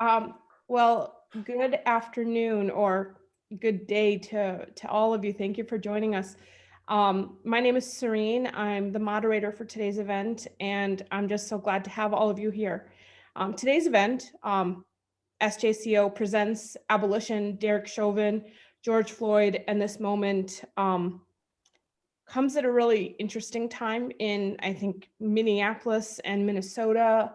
Um, well, good afternoon or good day to all of you. Thank you for joining us. My name is Cirien. I'm the moderator for today's event, and I'm just so glad to have all of you here. Today's event, SJCO presents Abolition, Derek Chauvin, George Floyd, and this moment comes at a really interesting time in, I think, Minneapolis and Minnesota.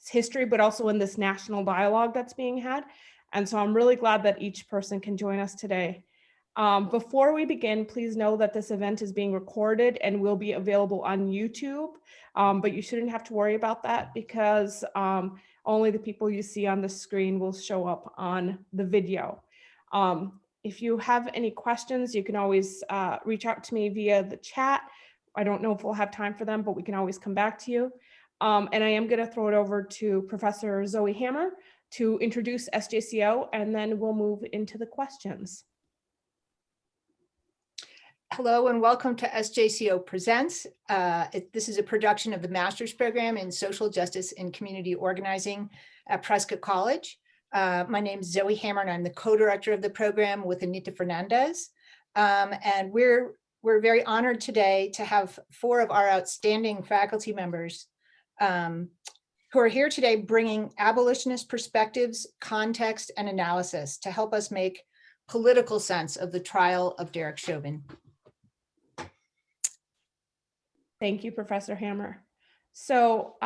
History, but also in this national dialogue that's being had. And so I'm really glad that each person can join us today. Before we begin, please know that this event is being recorded and will be available on YouTube, but you shouldn't have to worry about that because only the people you see on the screen will show up on the video. If you have any questions, you can always reach out to me via the chat. I don't know if we'll have time for them, but we can always come back to you. And I am going to throw it over to Professor Zoe Hammer to introduce SJCO, and then we'll move into the questions. Hello and welcome to SJCO Presents. This is a production of the Master's Program in Social Justice and Community Organizing at Prescott College. My name is Zoe Hammer and I'm the co-director of the program with Anita Fernandez. And we're very honored today to have 4 of our outstanding faculty members who are here today bringing abolitionist perspectives, context, and analysis to help us make political sense of the trial of Derek Chauvin. Thank you, Professor Hammer. So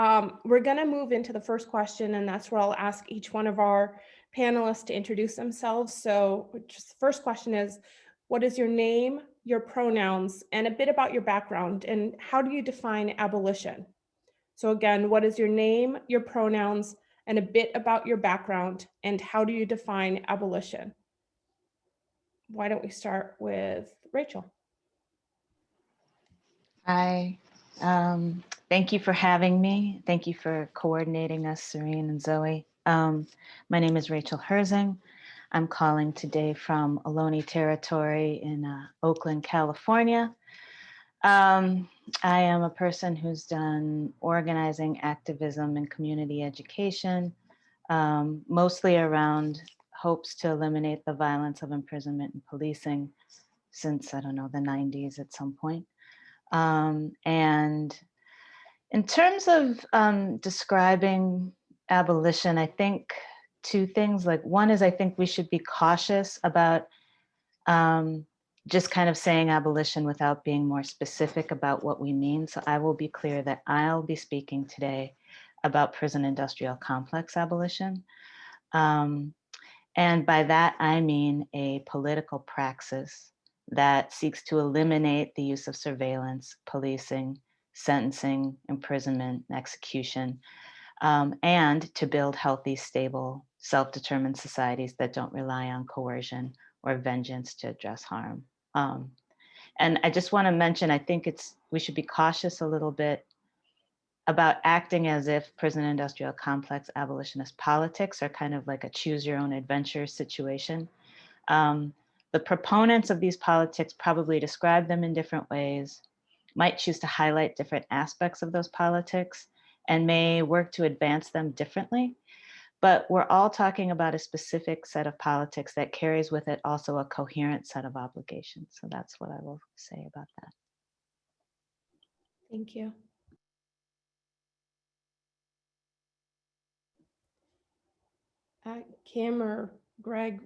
we're going to move into the first question, and that's where I'll ask each one of our panelists to introduce themselves. So just the first question is, what is your name, your pronouns, and a bit about your background, and how do you define abolition? So again, what is your name, your pronouns, and a bit about your background, and how do you define abolition? Why don't we start with Rachel? Hi, thank you for having me. Thank you for coordinating us, Cirien and Zoe. My name is Rachel Herzing. I'm calling today from Ohlone Territory in Oakland, California. I am a person who's done organizing, activism, and community education, mostly around hopes to eliminate the violence of imprisonment and policing since, I don't know, the 90s at some point. And in terms of describing abolition, I think 2 things. Like, one is I think we should be cautious about just kind of saying abolition without being more specific about what we mean. So I will be clear that I'll be speaking today about prison industrial complex abolition. And by that, I mean a political praxis that seeks to eliminate the use of surveillance, policing, sentencing, imprisonment, and execution, and to build healthy, stable, self-determined societies that don't rely on coercion or vengeance to address harm. And I just want to mention, I think we should be cautious a little bit about acting as if prison industrial complex abolitionist politics are kind of like a choose your own adventure situation. The proponents of these politics probably describe them in different ways, might choose to highlight different aspects of those politics, and may work to advance them differently. But we're all talking about a specific set of politics that carries with it also a coherent set of obligations. So that's what I will say about that. Thank you. Kim or Greg?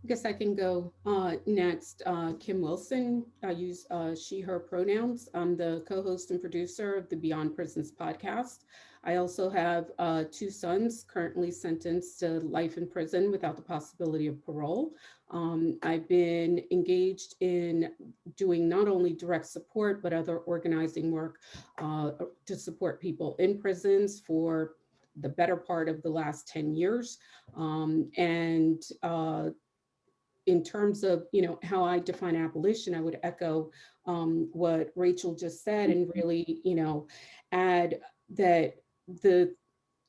I guess I can go next. Kim Wilson. I use she, her pronouns. I'm the co-host and producer of the Beyond Prisons podcast. I also have 2 sons currently sentenced to life in prison without the possibility of parole. I've been engaged in doing not only direct support, but other organizing work to support people in prisons for the better part of the last 10 years. In terms of, how I define abolition, I would echo what Rachel just said and really, add that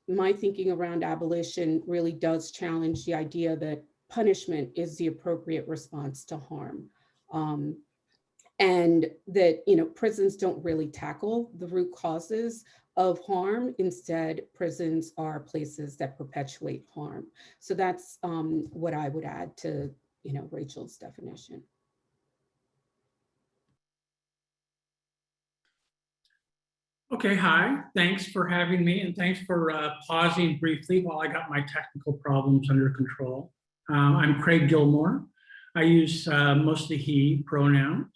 my thinking around abolition really does challenge the idea that punishment is the appropriate response to harm. and that, you know, prisons don't really tackle the root causes of harm. Instead, prisons are places that perpetuate harm. So that's what I would add to, you know, Rachel's definition. Okay, hi, thanks for having me, and thanks for pausing briefly while I got my technical problems under control. I'm Craig Gilmore. I use mostly he pronouns.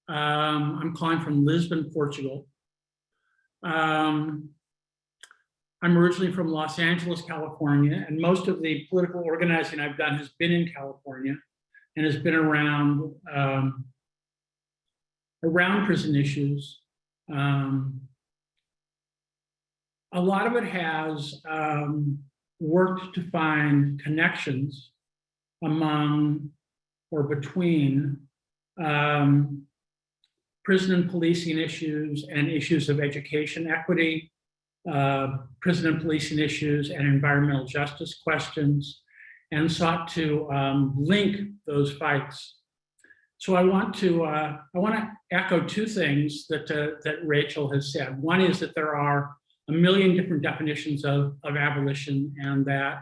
I'm calling from Lisbon, Portugal. I'm originally from Los Angeles, California, and most of the political organizing I've done has been in California and has been around prison issues. A lot of it has worked to find connections among or between prison and policing issues and issues of education equity, prison and policing issues and environmental justice questions, and sought to link those fights. So I want to echo two things that Rachel has said. One is that there are a million different definitions of abolition, and that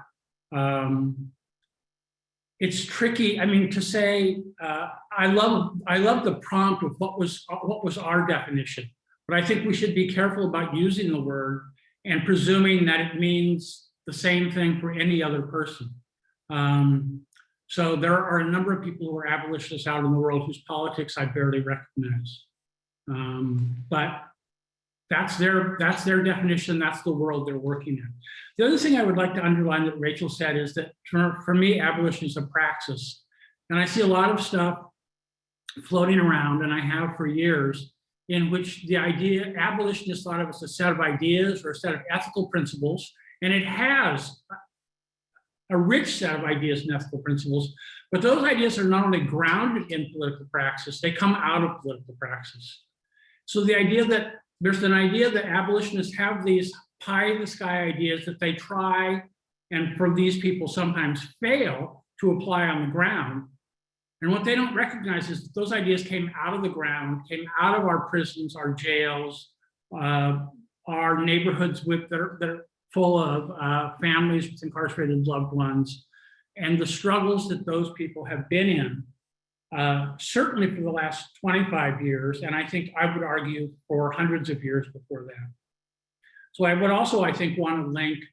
it's tricky. I mean, to say I love the prompt of what was our definition, but I think we should be careful about using the word and presuming that it means the same thing for any other person. So there are a number of people who are abolitionists out in the world whose politics I barely recognize, but that's their definition. That's the world they're working in. The other thing I would like to underline that Rachel said is that for me, abolition is a praxis. And I see a lot of stuff floating around, and I have for years, in which the idea, abolition is thought of as a set of ideas or a set of ethical principles, and it has a rich set of ideas and ethical principles, but those ideas are not only grounded in political praxis, they come out of political praxis. So the idea that there's an idea that abolitionists have these pie in the sky ideas that they try, and for these people sometimes fail to apply on the ground. And what they don't recognize is that those ideas came out of the ground, came out of our prisons, our jails, our neighborhoods that are full of families with incarcerated loved ones, and the struggles that those people have been in, certainly for the last 25 years, and I think I would argue for hundreds of years before that. So I would also, I think, want to link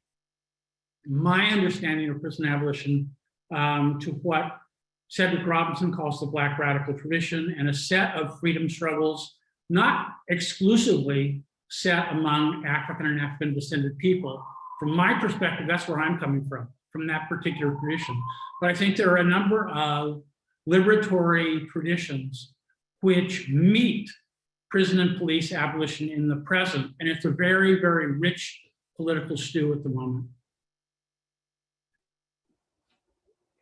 my understanding of prison abolition to what Cedric Robinson calls the Black radical tradition, and a set of freedom struggles, not exclusively set among African and African descended people. From my perspective, that's where I'm coming from that particular tradition. But I think there are a number of liberatory traditions which meet prison and police abolition in the present, and it's a very, very rich political stew at the moment.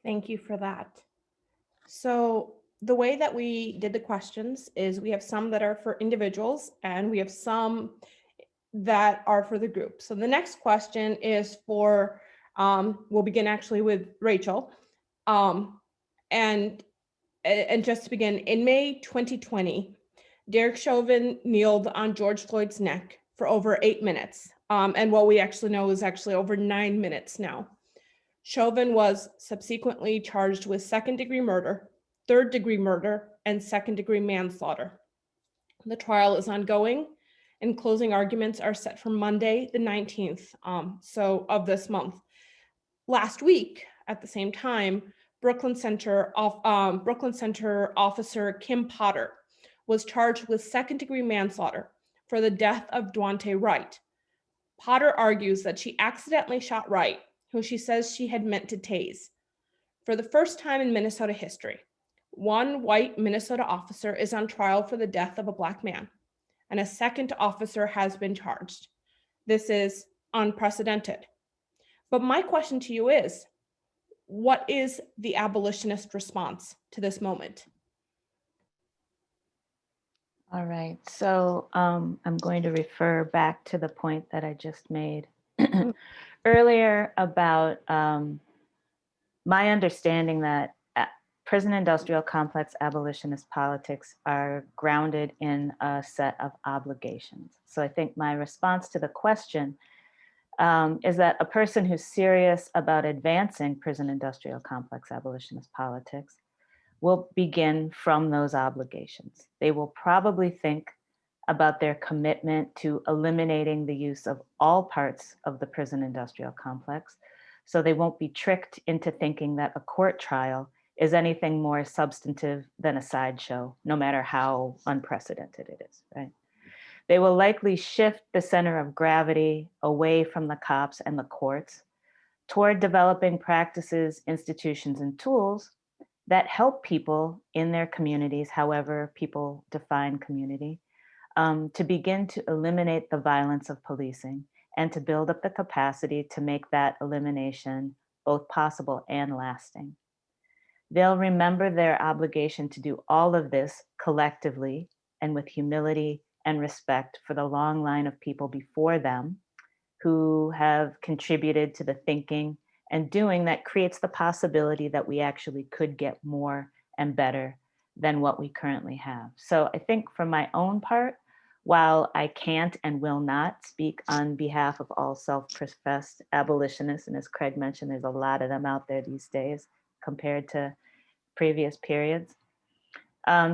Thank you for that. So the way that we did the questions is we have some that are for individuals and we have some that are for the group. So the next question is for, we'll begin actually with Rachel. And just to begin, in May 2020, Derek Chauvin kneeled on George Floyd's neck for over 8 minutes. And what we actually know is actually over 9 minutes now. Chauvin was subsequently charged with second-degree murder, third-degree murder, and second-degree manslaughter. The trial is ongoing, and closing arguments are set for Monday, the 19th, of this month. Last week, at the same time, Brooklyn Center officer Kim Potter was charged with second-degree manslaughter for the death of Daunte Wright. Potter argues that she accidentally shot Wright, who she says she had meant to tase. For the first time in Minnesota history, one white Minnesota officer is on trial for the death of a Black man, and a second officer has been charged. This is unprecedented. But my question to you is, what is the abolitionist response to this moment? All right, so I'm going to refer back to the point that I just made earlier about my understanding that prison industrial complex abolitionist politics are grounded in a set of obligations. So I think my response to the question is that a person who's serious about advancing prison industrial complex abolitionist politics will begin from those obligations. They will probably think about their commitment to eliminating the use of all parts of the prison industrial complex, so they won't be tricked into thinking that a court trial is anything more substantive than a sideshow, no matter how unprecedented it is, right? They will likely shift the center of gravity away from the cops and the courts toward developing practices, institutions, and tools that help people in their communities, however people define community, to begin to eliminate the violence of policing and to build up the capacity to make that elimination both possible and lasting. They'll remember their obligation to do all of this collectively and with humility and respect for the long line of people before them who have contributed to the thinking and doing that creates the possibility that we actually could get more and better than what we currently have. So I think for my own part, while I can't and will not speak on behalf of all self-professed abolitionists, and as Craig mentioned, there's a lot of them out there these days compared to previous periods.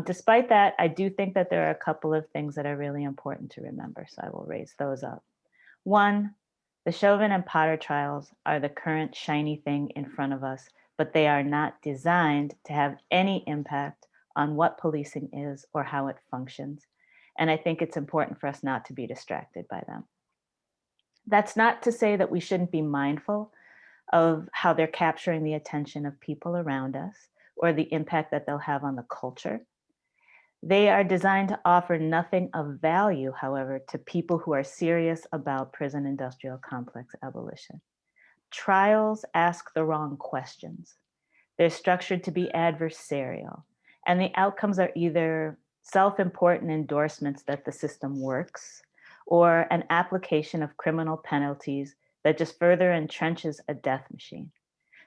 Despite that, I do think that there are a couple of things that are really important to remember, so I will raise those up. One, the Chauvin and Potter trials are the current shiny thing in front of us, but they are not designed to have any impact on what policing is or how it functions. And I think it's important for us not to be distracted by them. That's not to say that we shouldn't be mindful of how they're capturing the attention of people around us or the impact that they'll have on the culture. They are designed to offer nothing of value, however, to people who are serious about prison industrial complex abolition. Trials ask the wrong questions. They're structured to be adversarial, and the outcomes are either self-important endorsements that the system works, or an application of criminal penalties that just further entrenches a death machine.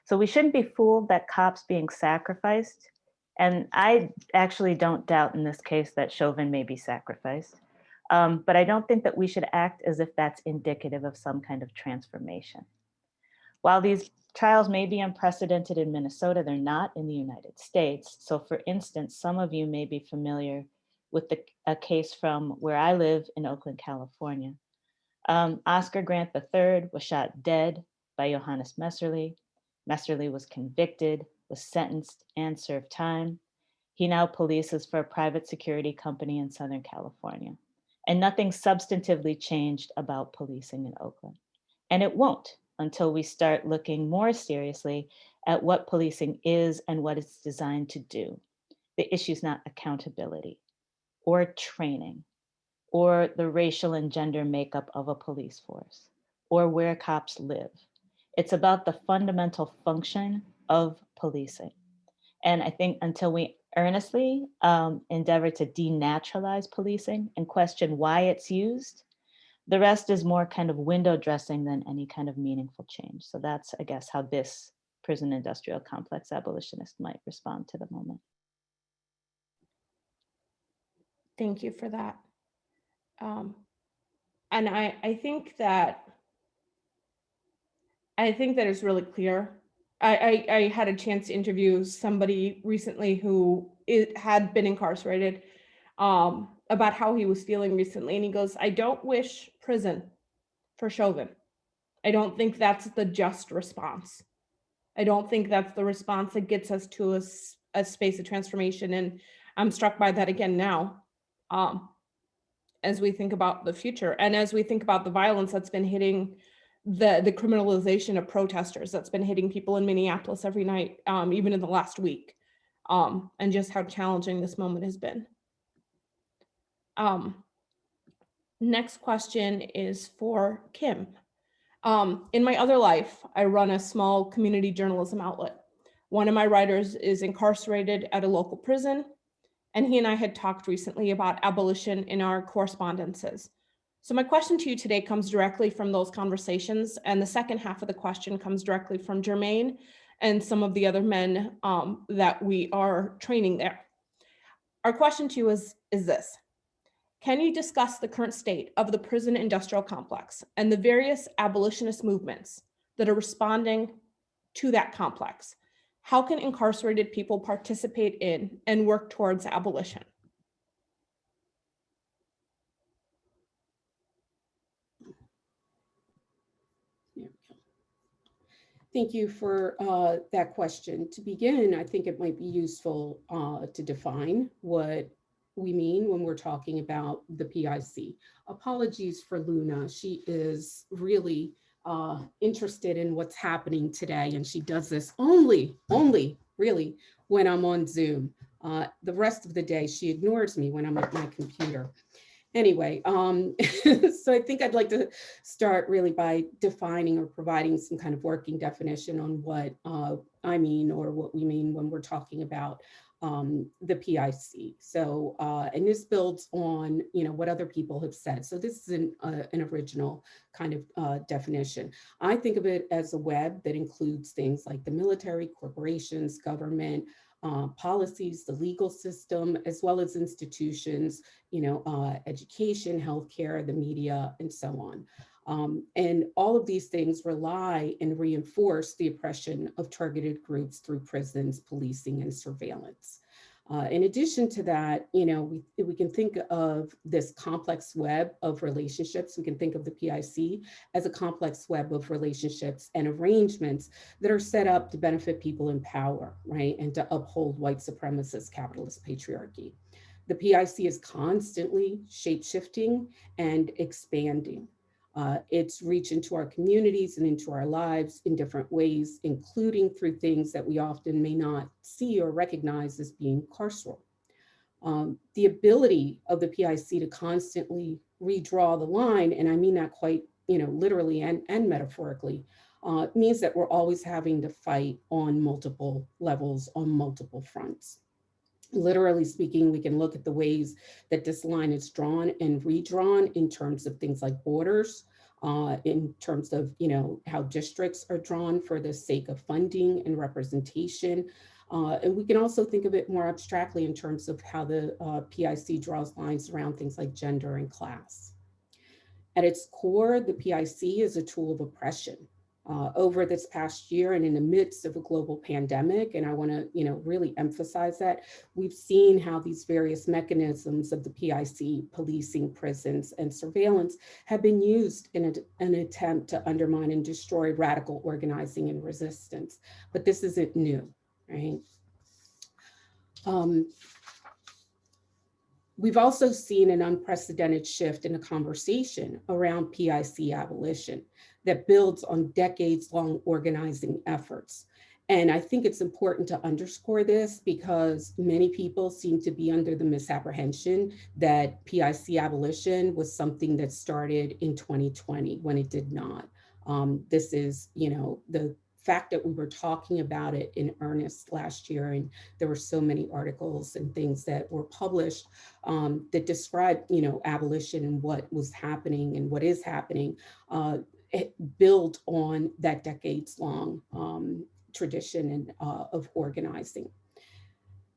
So we shouldn't be fooled that cops being sacrificed, and I actually don't doubt in this case that Chauvin may be sacrificed, but I don't think that we should act as if that's indicative of some kind of transformation. While these trials may be unprecedented in Minnesota, they're not in the United States. So for instance, some of you may be familiar with a case from where I live in Oakland, California. Oscar Grant III was shot dead by Johannes Messerly. Messerly was convicted, was sentenced, and served time. He now polices for a private security company in Southern California. And nothing substantively changed about policing in Oakland. And it won't until we start looking more seriously at what policing is and what it's designed to do. The issue is not accountability or training or the racial and gender makeup of a police force or where cops live. It's about the fundamental function of policing. And I think until we earnestly endeavor to denaturalize policing and question why it's used, the rest is more kind of window dressing than any kind of meaningful change. So that's, I guess, how this prison industrial complex abolitionist might respond to the moment. Thank you for that. And I think that it's really clear. I had a chance to interview somebody recently who had been incarcerated about how he was feeling recently. And he goes, I don't wish prison for Chauvin. I don't think that's the just response. I don't think that's the response that gets us to a space of transformation. And I'm struck by that again now, as we think about the future and as we think about the violence that's been hitting the criminalization of protesters that's been hitting people in Minneapolis every night, even in the last week, and just how challenging this moment has been. Next question is for Kim. In my other life, I run a small community journalism outlet. One of my writers is incarcerated at a local prison, and he and I had talked recently about abolition in our correspondences. So my question to you today comes directly from those conversations, and the second half of the question comes directly from Jermaine and some of the other men that we are training there. Our question to you is this: can you discuss the current state of the prison industrial complex and the various abolitionist movements that are responding to that complex? How can incarcerated people participate in and work towards abolition? There we go. Thank you for that question. To begin, I think it might be useful to define what we mean when we're talking about the PIC. Apologies for Luna. She is really interested in what's happening today, and she does this only really when I'm on Zoom. The rest of the day, she ignores me when I'm at my computer. Anyway, so I think I'd like to start really by defining or providing some kind of working definition on what I mean, or what we mean when we're talking about the PIC. So, and this builds on, what other people have said. So this is an original kind of definition. I think of it as a web that includes things like the military, corporations, government, policies, the legal system, as well as institutions, education, healthcare, the media, and so on. And all of these things rely and reinforce the oppression of targeted groups through prisons, policing, and surveillance. In addition to that, we can think of this complex web of relationships. We can think of the PIC as a complex web of relationships and arrangements that are set up to benefit people in power, right? And to uphold white supremacist capitalist patriarchy. The PIC is constantly shape-shifting and expanding. Its reach into our communities and into our lives in different ways, including through things that we often may not see or recognize as being carceral. The ability of the PIC to constantly redraw the line, and I mean that quite literally and metaphorically, means that we're always having to fight on multiple levels, on multiple fronts. Literally speaking, we can look at the ways that this line is drawn and redrawn in terms of things like borders, in terms of how districts are drawn for the sake of funding and representation. And we can also think of it more abstractly in terms of how the PIC draws lines around things like gender and class. At its core, the PIC is a tool of oppression. Over this past year and in the midst of a global pandemic, and I want to really emphasize that, we've seen how these various mechanisms of the PIC, policing, prisons, and surveillance, have been used in an attempt to undermine and destroy radical organizing and resistance. But this isn't new, right? We've also seen an unprecedented shift in the conversation around PIC abolition that builds on decades-long organizing efforts. And I think it's important to underscore this because many people seem to be under the misapprehension that PIC abolition was something that started in 2020 when it did not. This is, the fact that we were talking about it in earnest last year, and there were so many articles and things that were published that described, abolition and what was happening and what is happening. It built on that decades-long tradition of organizing.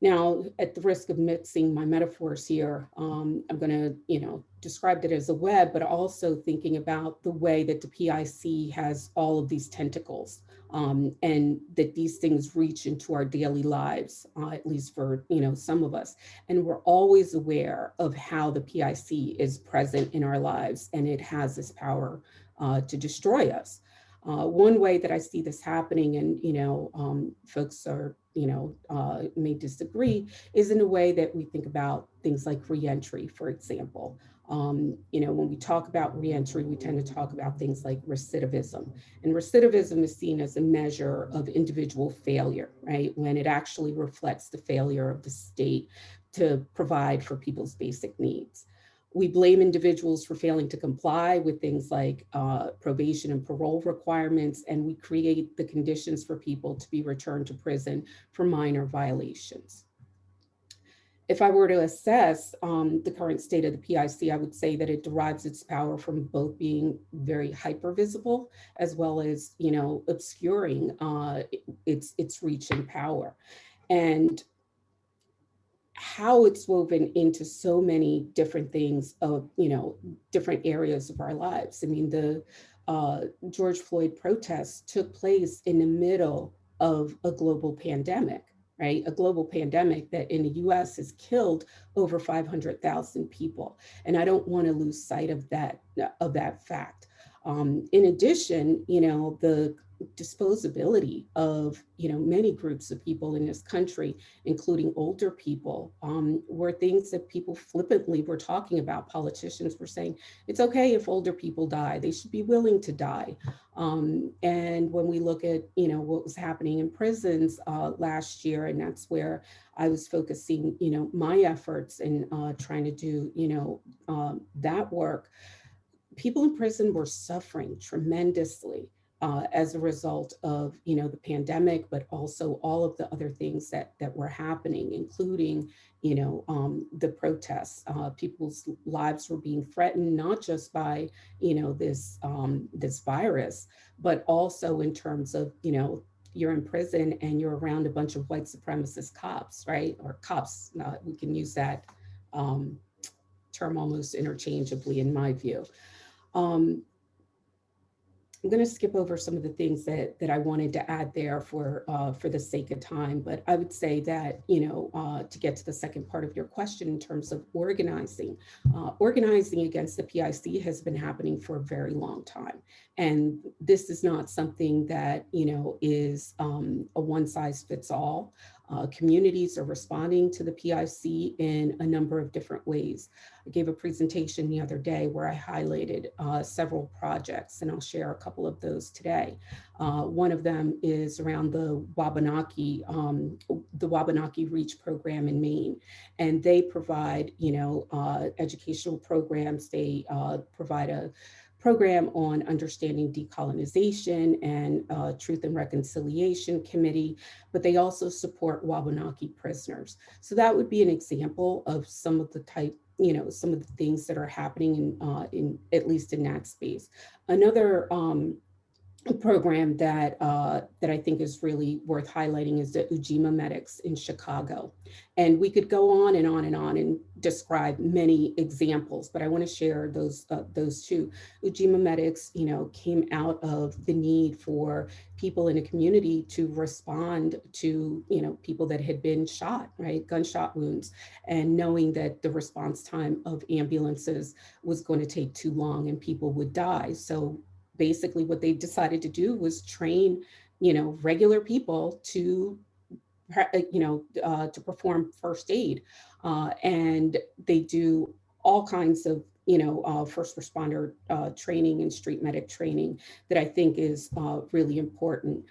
Now, at the risk of mixing my metaphors here, I'm going to, describe it as a web, but also thinking about the way that the PIC has all of these tentacles, and that these things reach into our daily lives, at least for some of us. And we're always aware of how the PIC is present in our lives, and it has this power to destroy us. One way that I see this happening, and folks are may disagree, is in a way that we think about things like reentry, for example. When we talk about reentry, we tend to talk about things like recidivism. And recidivism is seen as a measure of individual failure, right? When it actually reflects the failure of the state to provide for people's basic needs. We blame individuals for failing to comply with things like probation and parole requirements, and we create the conditions for people to be returned to prison for minor violations. if I were to assess the current state of the PIC, I would say that it derives its power from both being very hyper visible as well as, obscuring its reach and power. And how it's woven into so many different things of, different areas of our lives. I mean, the George Floyd protests took place in the middle of a global pandemic, right? A global pandemic that in the US has killed over 500,000 people. And I don't want to lose sight of that fact. In addition, the disposability of, many groups of people in this country, including older people, were things that people flippantly were talking about. Politicians were saying, it's okay if older people die, they should be willing to die. And when we look at, what was happening in prisons last year, and that's where I was focusing, my efforts in trying to do, that work, people in prison were suffering tremendously as a result of, the pandemic, but also all of the other things that were happening, including, the protests. People's lives were being threatened, not just by, this virus, but also in terms of, you're in prison and you're around a bunch of white supremacist cops, right? Or cops, we can use that term almost interchangeably in my view. I'm going to skip over some of the things that I wanted to add there for the sake of time, but I would say that, to get to the second part of your question in terms of organizing, organizing against the PIC has been happening for a very long time. And this is not something that, is a one size fits all. Communities are responding to the PIC in a number of different ways. I gave a presentation the other day where I highlighted several projects, and I'll share a couple of those today. One of them is around the Wabanaki Reach program in Maine, and they provide, educational programs. They provide a program on understanding decolonization and Truth and Reconciliation Committee, but they also support Wabanaki prisoners. So that would be an example of some of the some of the things that are happening in at least in that space. Another program that I think is really worth highlighting is the Ujima medics in Chicago. And we could go on and on and on and describe many examples, but I want to share those two. Ujima medics, came out of the need for people in a community to respond to, people that had been shot, right, gunshot wounds, and knowing that the response time of ambulances was going to take too long and people would die. So basically what they decided to do was train, regular people to, to perform first aid. And they do all kinds of, first responder training and street medic training that I think is really important.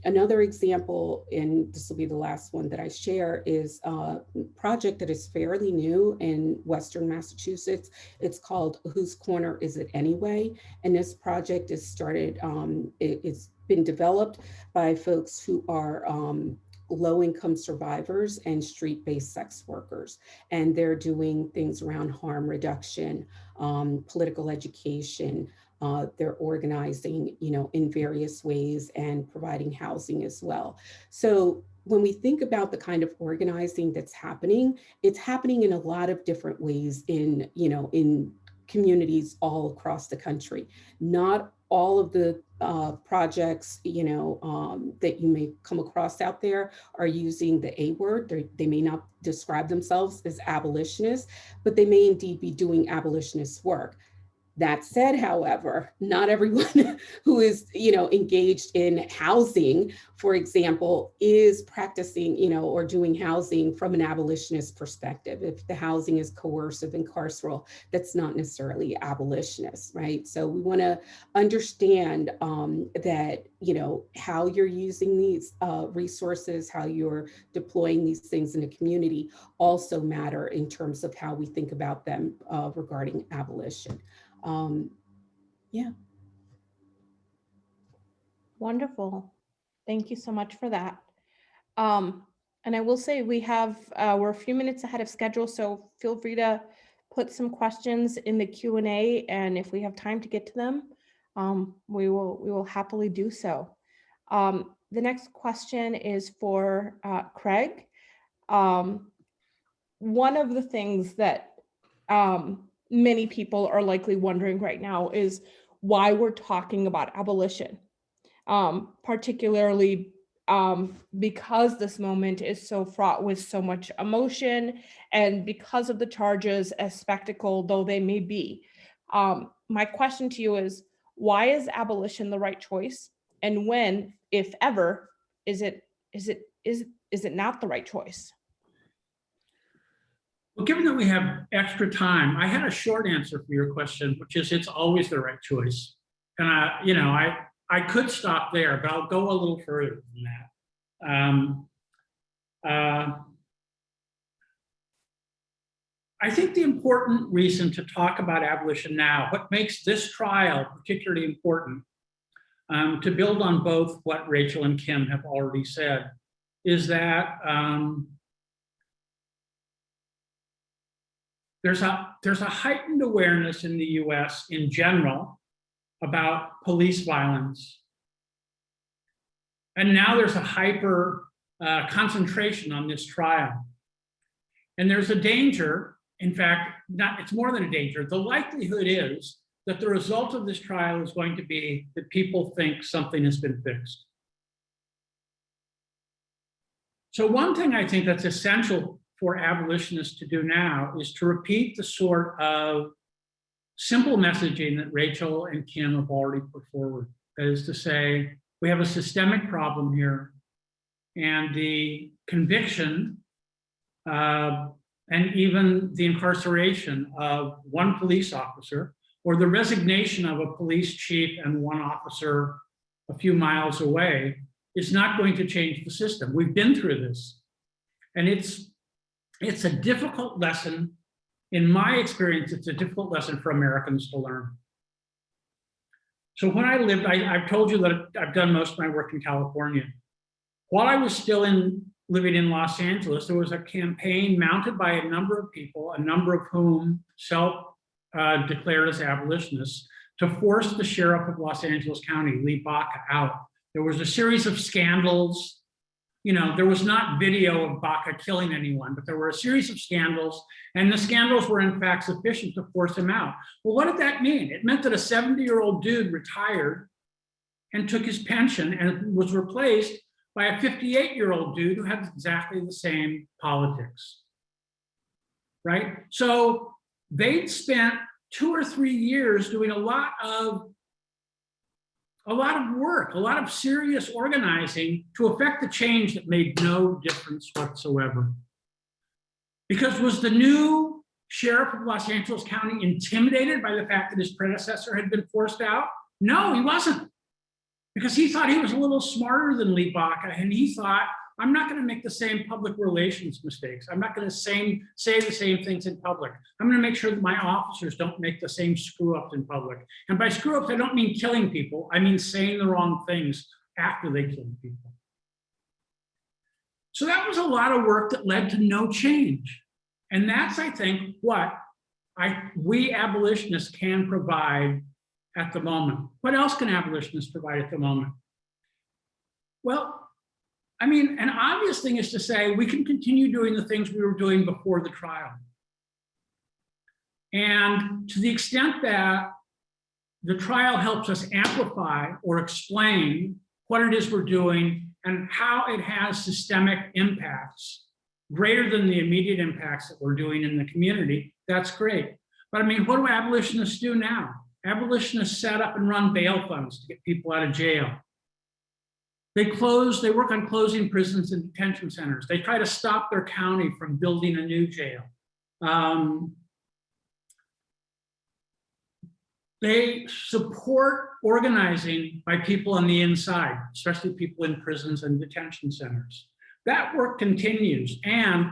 Another example, and this will be the last one that I share, is a project that is fairly new in Western Massachusetts. It's called Whose Corner Is It Anyway? And this project is started, it's been developed by folks who are low-income survivors and street-based sex workers. And they're doing things around harm reduction, political education, they're organizing, in various ways and providing housing as well. So when we think about the kind of organizing that's happening, it's happening in a lot of different ways in, in communities all across the country. Not all of the projects, that you may come across out there are using the A word. They may not describe themselves as abolitionists, but they may indeed be doing abolitionist work. That said, however, not everyone who is, engaged in housing, for example, is practicing, or doing housing from an abolitionist perspective. If the housing is coercive and carceral, that's not necessarily abolitionist, right? So we want to understand that, how you're using these resources, how you're deploying these things in the community also matter in terms of how we think about them regarding abolition. Yeah. Wonderful. Thank you so much for that. And I will say we have, we're a few minutes ahead of schedule, so feel free to put some questions in the Q&A, and if we have time to get to them, we will happily do so. The next question is for Craig. One of the things that many people are likely wondering right now is why we're talking about abolition, particularly because this moment is so fraught with so much emotion and because of the charges, as spectacle though they may be. My question to you is, why is abolition the right choice? And when, if ever, is it not the right choice? Well, given that we have extra time, I had a short answer for your question, which is it's always the right choice. And I could stop there, but I'll go a little further than that. I think the important reason to talk about abolition now, what makes this trial particularly important, to build on both what Rachel and Kim have already said, is that there's a heightened awareness in the US in general about police violence. And now there's a hyper concentration on this trial. And there's a danger, in fact, it's more than a danger. The likelihood is that the result of this trial is going to be that people think something has been fixed. So one thing I think that's essential for abolitionists to do now is to repeat the sort of simple messaging that Rachel and Kim have already put forward. That is to say, we have a systemic problem here, and the conviction and even the incarceration of one police officer, or the resignation of a police chief and one officer a few miles away, is not going to change the system. We've been through this. And it's a difficult lesson. In my experience, it's a difficult lesson for Americans to learn. So when I lived, I've told you that I've done most of my work in California. While I was still living in Los Angeles, there was a campaign mounted by a number of people, a number of whom self-declared as abolitionists, to force the sheriff of Los Angeles County, Lee Baca, out. There was a series of scandals. You know, there was not video of Baca killing anyone, but there were a series of scandals, and the scandals were in fact sufficient to force him out. Well, what did that mean? It meant that a 70-year-old dude retired and took his pension and was replaced by a 58-year-old dude who had exactly the same politics, right? So they'd spent 2 or 3 years doing a lot of work, a lot of serious organizing to effect the change that made no difference whatsoever. Because was the new sheriff of Los Angeles County intimidated by the fact that his predecessor had been forced out? No, he wasn't. Because he thought he was a little smarter than Lee Baca, and he thought, I'm not going to make the same public relations mistakes. I'm not going to say the same things in public. I'm going to make sure that my officers don't make the same screw-ups in public. And by screw-ups, I don't mean killing people. I mean saying the wrong things after they kill people. So that was a lot of work that led to no change. And that's, I think, what we abolitionists can provide at the moment. What else can abolitionists provide at the moment? Well, I mean, an obvious thing is to say we can continue doing the things we were doing before the trial. And to the extent that the trial helps us amplify or explain what it is we're doing and how it has systemic impacts greater than the immediate impacts that we're doing in the community, that's great. But I mean, what do abolitionists do now? Abolitionists set up and run bail funds to get people out of jail. They work on closing prisons and detention centers. They try to stop their county from building a new jail. They support organizing by people on the inside, especially people in prisons and detention centers. That work continues. And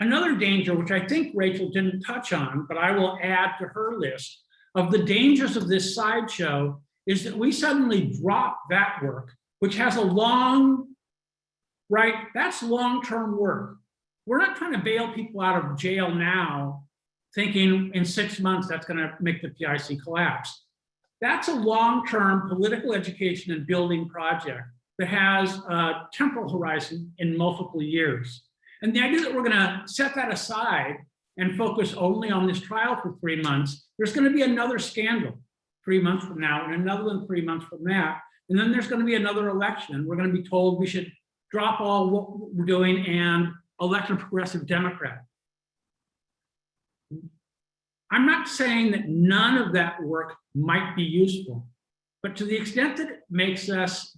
another danger, which I think Rachel didn't touch on, but I will add to her list of the dangers of this sideshow, is that we suddenly drop that work, which has a long right? That's long-term work. We're not trying to bail people out of jail now, thinking in 6 months that's going to make the PIC collapse. That's a long-term political education and building project that has a temporal horizon in multiple years. And the idea that we're going to set that aside and focus only on this trial for 3 months, there's going to be another scandal 3 months from now, and another one 3 months from that. And then there's going to be another election, and we're going to be told we should drop all what we're doing and elect a progressive Democrat. I'm not saying that none of that work might be useful, but to the extent that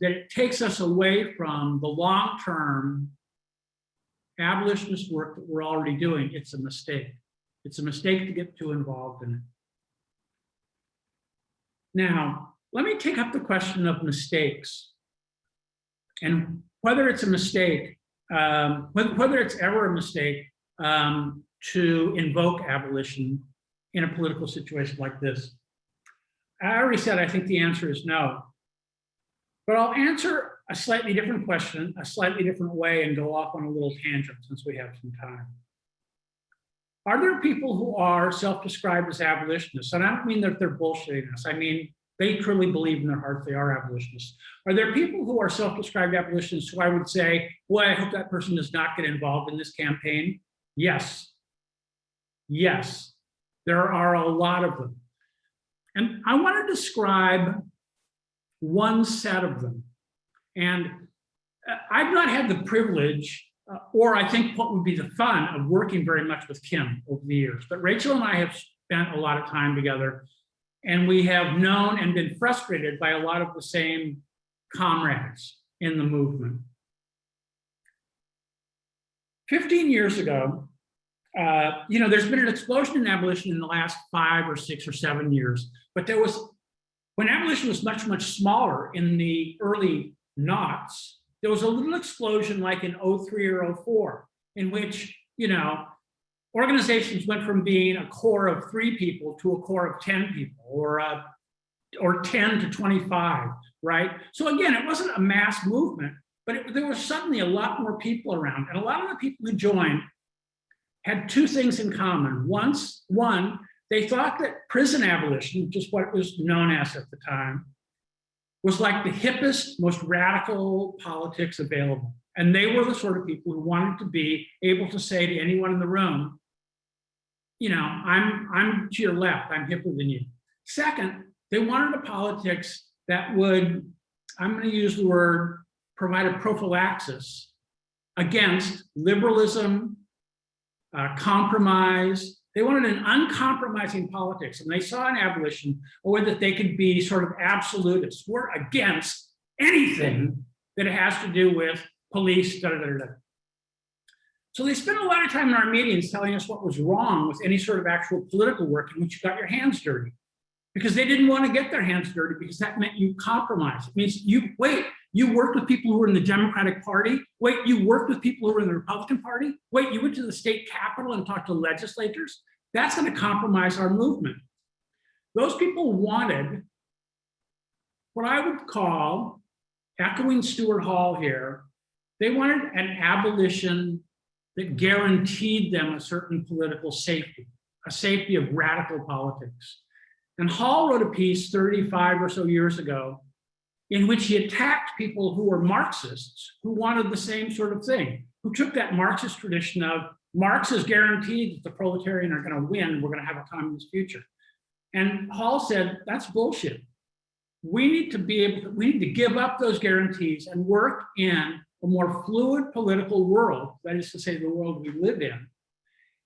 it takes us away from the long-term abolitionist work that we're already doing, it's a mistake. It's a mistake to get too involved in it. Now, let me take up the question of mistakes and whether it's a mistake, whether it's ever a mistake to invoke abolition in a political situation like this. I already said I think the answer is no. But I'll answer a slightly different question, a slightly different way, and go off on a little tangent since we have some time. Are there people who are self-described as abolitionists? And I don't mean that they're bullshitting us. I mean, they truly believe in their hearts they are abolitionists. Are there people who are self-described abolitionists who I would say, boy, I hope that person does not get involved in this campaign? Yes. Yes. There are a lot of them. And I want to describe one set of them. And I've not had the privilege, or I think what would be the fun of working very much with Kim over the years. But Rachel and I have spent a lot of time together, and we have known and been frustrated by a lot of the same comrades in the movement. 15 years ago, there's been an explosion in abolition in the last 5 or 6 or 7 years, but when abolition was much, much smaller in the early noughts, there was a little explosion like in 03 or 04, in which, organizations went from being a core of 3 people to a core of 10 people, or 10 to 25, right? So again, it wasn't a mass movement, but there was suddenly a lot more people around, and a lot of the people who joined had 2 things in common. One, they thought that prison abolition, which is what it was known as at the time, was like the hippest, most radical politics available. And they were the sort of people who wanted to be able to say to anyone in the room, I'm to your left, I'm hipper than you. Second, they wanted a politics that would, I'm going to use the word, provide a prophylaxis against liberalism, compromise. They wanted an uncompromising politics, and they saw in abolition a way that they could be sort of absolutists. We're against anything that has to do with police, da, da, da, da. So they spent a lot of time in our meetings telling us what was wrong with any sort of actual political work in which you got your hands dirty, because they didn't want to get their hands dirty because that meant you compromise. It means you worked with people who were in the Democratic Party. Wait, you worked with people who were in the Republican Party. Wait, you went to the state capitol and talked to legislators. That's going to compromise our movement. Those people wanted what I would call, echoing Stuart Hall here, they wanted an abolition that guaranteed them a certain political safety, a safety of radical politics. And Hall wrote a piece 35 or so years ago in which he attacked people who were Marxists, who wanted the same sort of thing, who took that Marxist tradition of Marx has guaranteed that the proletariat are going to win, we're going to have a communist future. And Hall said, that's bullshit. We need to give up those guarantees and work in a more fluid political world, that is to say, the world we live in.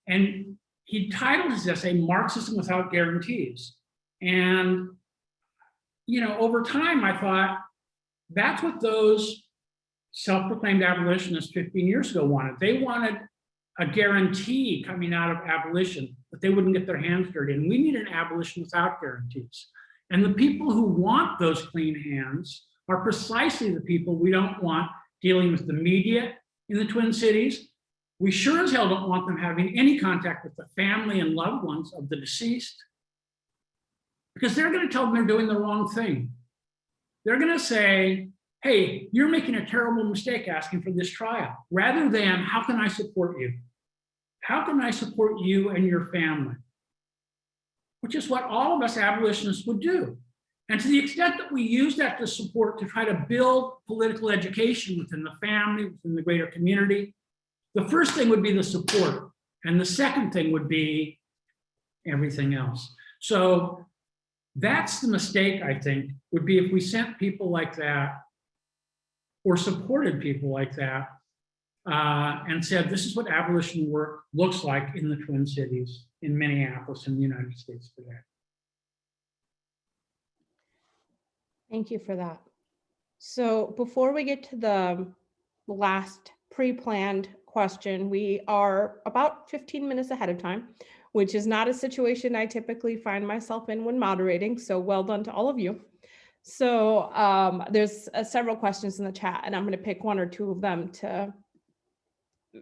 And he titled his essay, Marxism Without Guarantees. And, over time, I thought, that's what those self-proclaimed abolitionists 15 years ago wanted. They wanted a guarantee coming out of abolition that they wouldn't get their hands dirty. And we need an abolition without guarantees. And the people who want those clean hands are precisely the people we don't want dealing with the media in the Twin Cities. We sure as hell don't want them having any contact with the family and loved ones of the deceased, because they're going to tell them they're doing the wrong thing. They're going to say, hey, you're making a terrible mistake asking for this trial, rather than how can I support you? How can I support you and your family? Which is what all of us abolitionists would do. And to the extent that we use that to support, to try to build political education within the family, within the greater community, the first thing would be the support. And the second thing would be everything else. So that's the mistake, I think, would be if we sent people like that or supported people like that and said, this is what abolition work looks like in the Twin Cities, in Minneapolis, in the United States today. Thank you for that. So before we get to the last pre-planned question, we are about 15 minutes ahead of time, which is not a situation I typically find myself in when moderating. So well done to all of you. So there's several questions in the chat, and I'm going to pick one or two of them to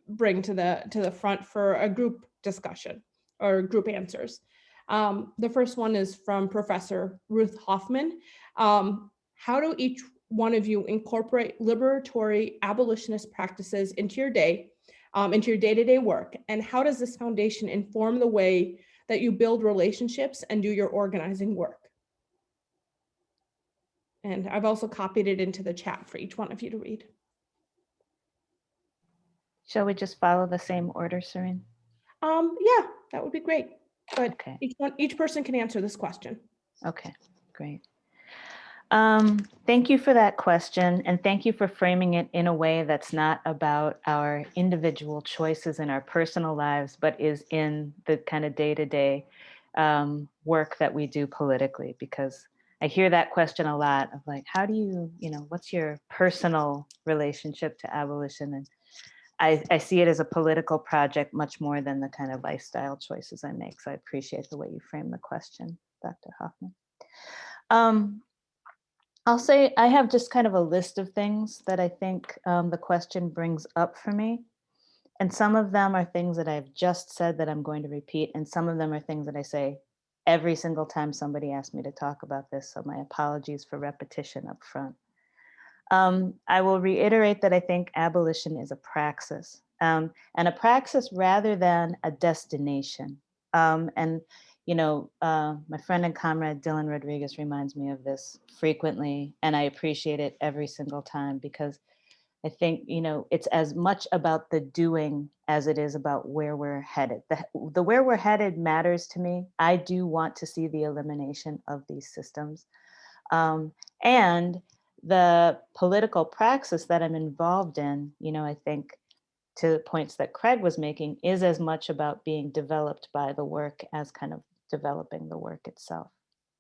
bring to the front for a group discussion or group answers. The first one is from Professor Ruth Hoffman. How do each one of you incorporate liberatory abolitionist practices into your day, into your day-to-day work? And how does this foundation inform the way that you build relationships and do your organizing work? And I've also copied it into the chat for each one of you to read. Shall we just follow the same order, Cirien? Yeah, that would be great. But Okay. each person can answer this question. Okay, great. Thank you for that question, and thank you for framing it in a way that's not about our individual choices in our personal lives, but is in the kind of day-to-day work that we do politically, because I hear that question a lot of like, how do you, what's your personal relationship to abolition? And I see it as a political project much more than the kind of lifestyle choices I make. So I appreciate the way you frame the question, Dr. Hoffman. I'll say I have just kind of a list of things that I think the question brings up for me. And some of them are things that I've just said that I'm going to repeat. And some of them are things that I say every single time somebody asks me to talk about this. So my apologies for repetition up front. I will reiterate that I think abolition is a praxis, and a praxis rather than a destination. My friend and comrade Dylan Rodriguez reminds me of this frequently, and I appreciate it every single time, because I think, it's as much about the doing as it is about where we're headed. The where we're headed matters to me. I do want to see the elimination of these systems. And the political praxis that I'm involved in, I think to points that Craig was making, is as much about being developed by the work as kind of developing the work itself.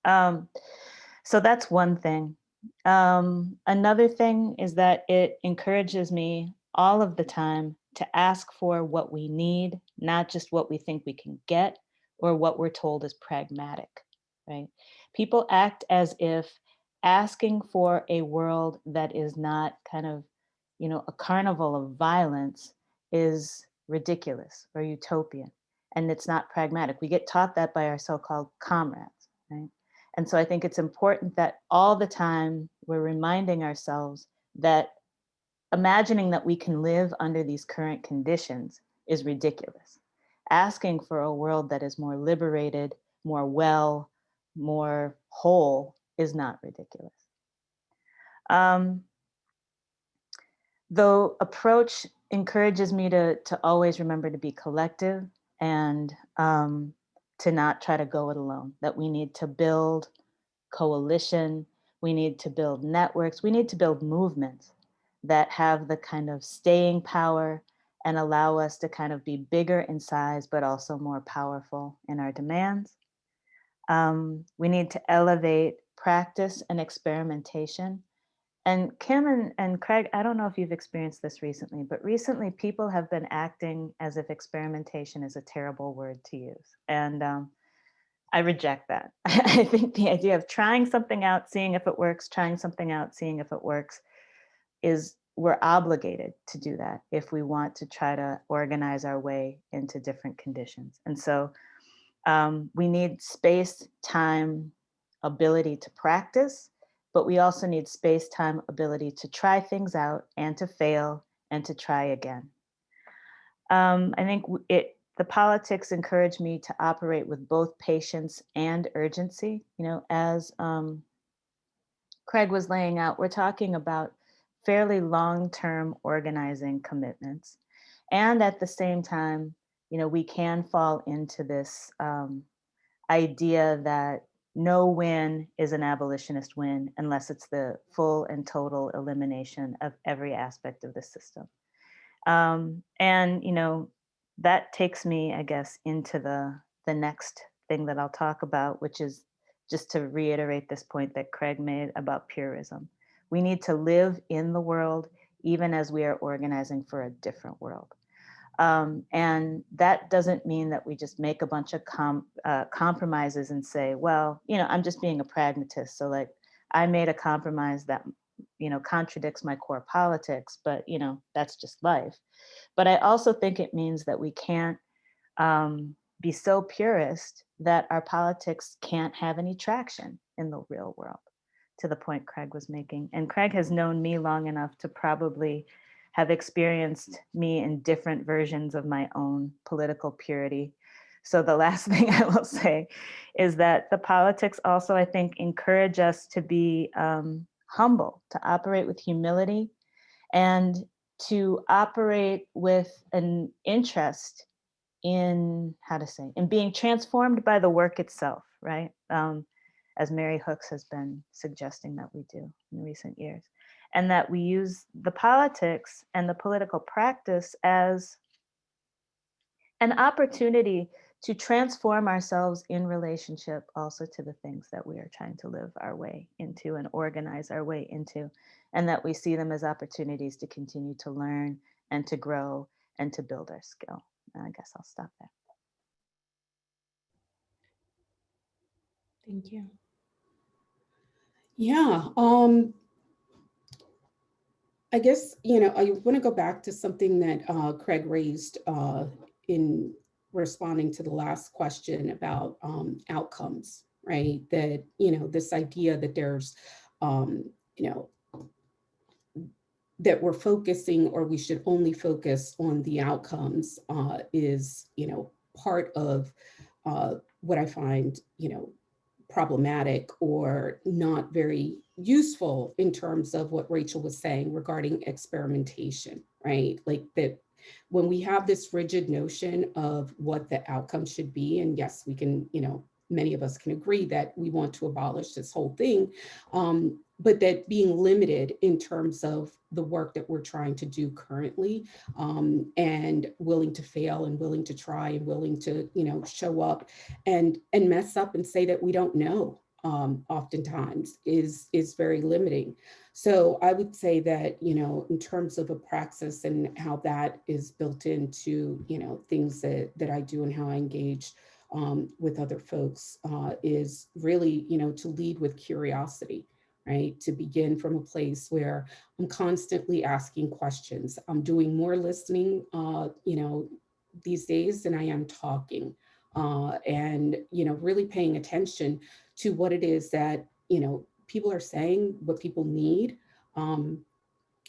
So that's one thing. Another thing is that it encourages me all of the time to ask for what we need, not just what we think we can get or what we're told is pragmatic, right? People act as if asking for a world that is not kind of, a carnival of violence is ridiculous or utopian, and it's not pragmatic. We get taught that by our so-called comrades, right? And so I think it's important that all the time we're reminding ourselves that imagining that we can live under these current conditions is ridiculous. Asking for a world that is more liberated, more well, more whole is not ridiculous. The approach encourages me to always remember to be collective and to not try to go it alone, that we need to build coalition, we need to build networks, we need to build movements that have the kind of staying power and allow us to kind of be bigger in size, but also more powerful in our demands. We need to elevate practice and experimentation. And Kim and Craig, I don't know if you've experienced this recently, but recently people have been acting as if experimentation is a terrible word to use. And I reject that. I think the idea of trying something out, seeing if it works, trying something out, seeing if it works, we're obligated to do that if we want to try to organize our way into different conditions. And so we need space, time, ability to practice, but we also need space-time ability to try things out and to fail and to try again. I think the politics encouraged me to operate with both patience and urgency. You know, as Craig was laying out, we're talking about fairly long-term organizing commitments. And at the same time, you know, we can fall into this idea that no win is an abolitionist win unless it's the full and total elimination of every aspect of the system. And, you know, that takes me, I guess, into the next thing that I'll talk about, which is just to reiterate this point that Craig made about purism. We need to live in the world, even as we are organizing for a different world. And that doesn't mean that we just make a bunch of compromises and say, well, you know, I'm just being a pragmatist. So like, I made a compromise that, you know, contradicts my core politics, but, you know, that's just life. But I also think it means that we can't be so purist that our politics can't have any traction in the real world, to the point Craig was making. And Craig has known me long enough to probably have experienced me in different versions of my own political purity. So the last thing I will say is that the politics also, I think, encourage us to be humble, to operate with humility, and to operate with an interest in, in being transformed by the work itself, right? As Mary Hooks has been suggesting that we do in recent years. And that we use the politics and the political practice as an opportunity to transform ourselves in relationship also to the things that we are trying to live our way into and organize our way into, and that we see them as opportunities to continue to learn and to grow and to build our skill. And I guess I'll stop there. Thank you. Yeah, I guess, you know, I want to go back to something that Craig raised in responding to the last question about outcomes, right? That, you know, this idea that there's, you know, that we're focusing, or we should only focus on the outcomes is, you know, part of what I find, you know, problematic or not very useful in terms of what Rachel was saying regarding experimentation, right? Like that when we have this rigid notion of what the outcome should be, and yes, we can, you know, many of us can agree that we want to abolish this whole thing, but that being limited in terms of the work that we're trying to do currently, and willing to fail and willing to try and willing to, you know, show up and mess up and say that we don't know, oftentimes is very limiting. So I would say that, you know, in terms of a praxis and how that is built into, you know, things that I do and how I engage with other folks is really, you know, to lead with curiosity, right? To begin from a place where I'm constantly asking questions. I'm doing more listening, you know, these days than I am talking. And, you know, really paying attention to what it is that, you know, people are saying, what people need,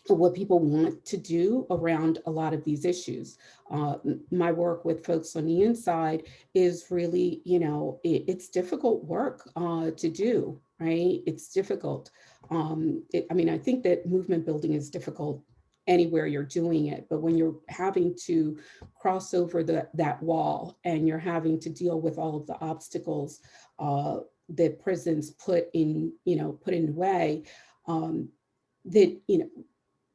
what people want to do around a lot of these issues. My work with folks on the inside is really, you know, it's difficult work to do, right? It's difficult. I mean, I think that movement building is difficult anywhere you're doing it, but when you're having to cross over that wall and you're having to deal with all of the obstacles that prisons put in the way, that, you know,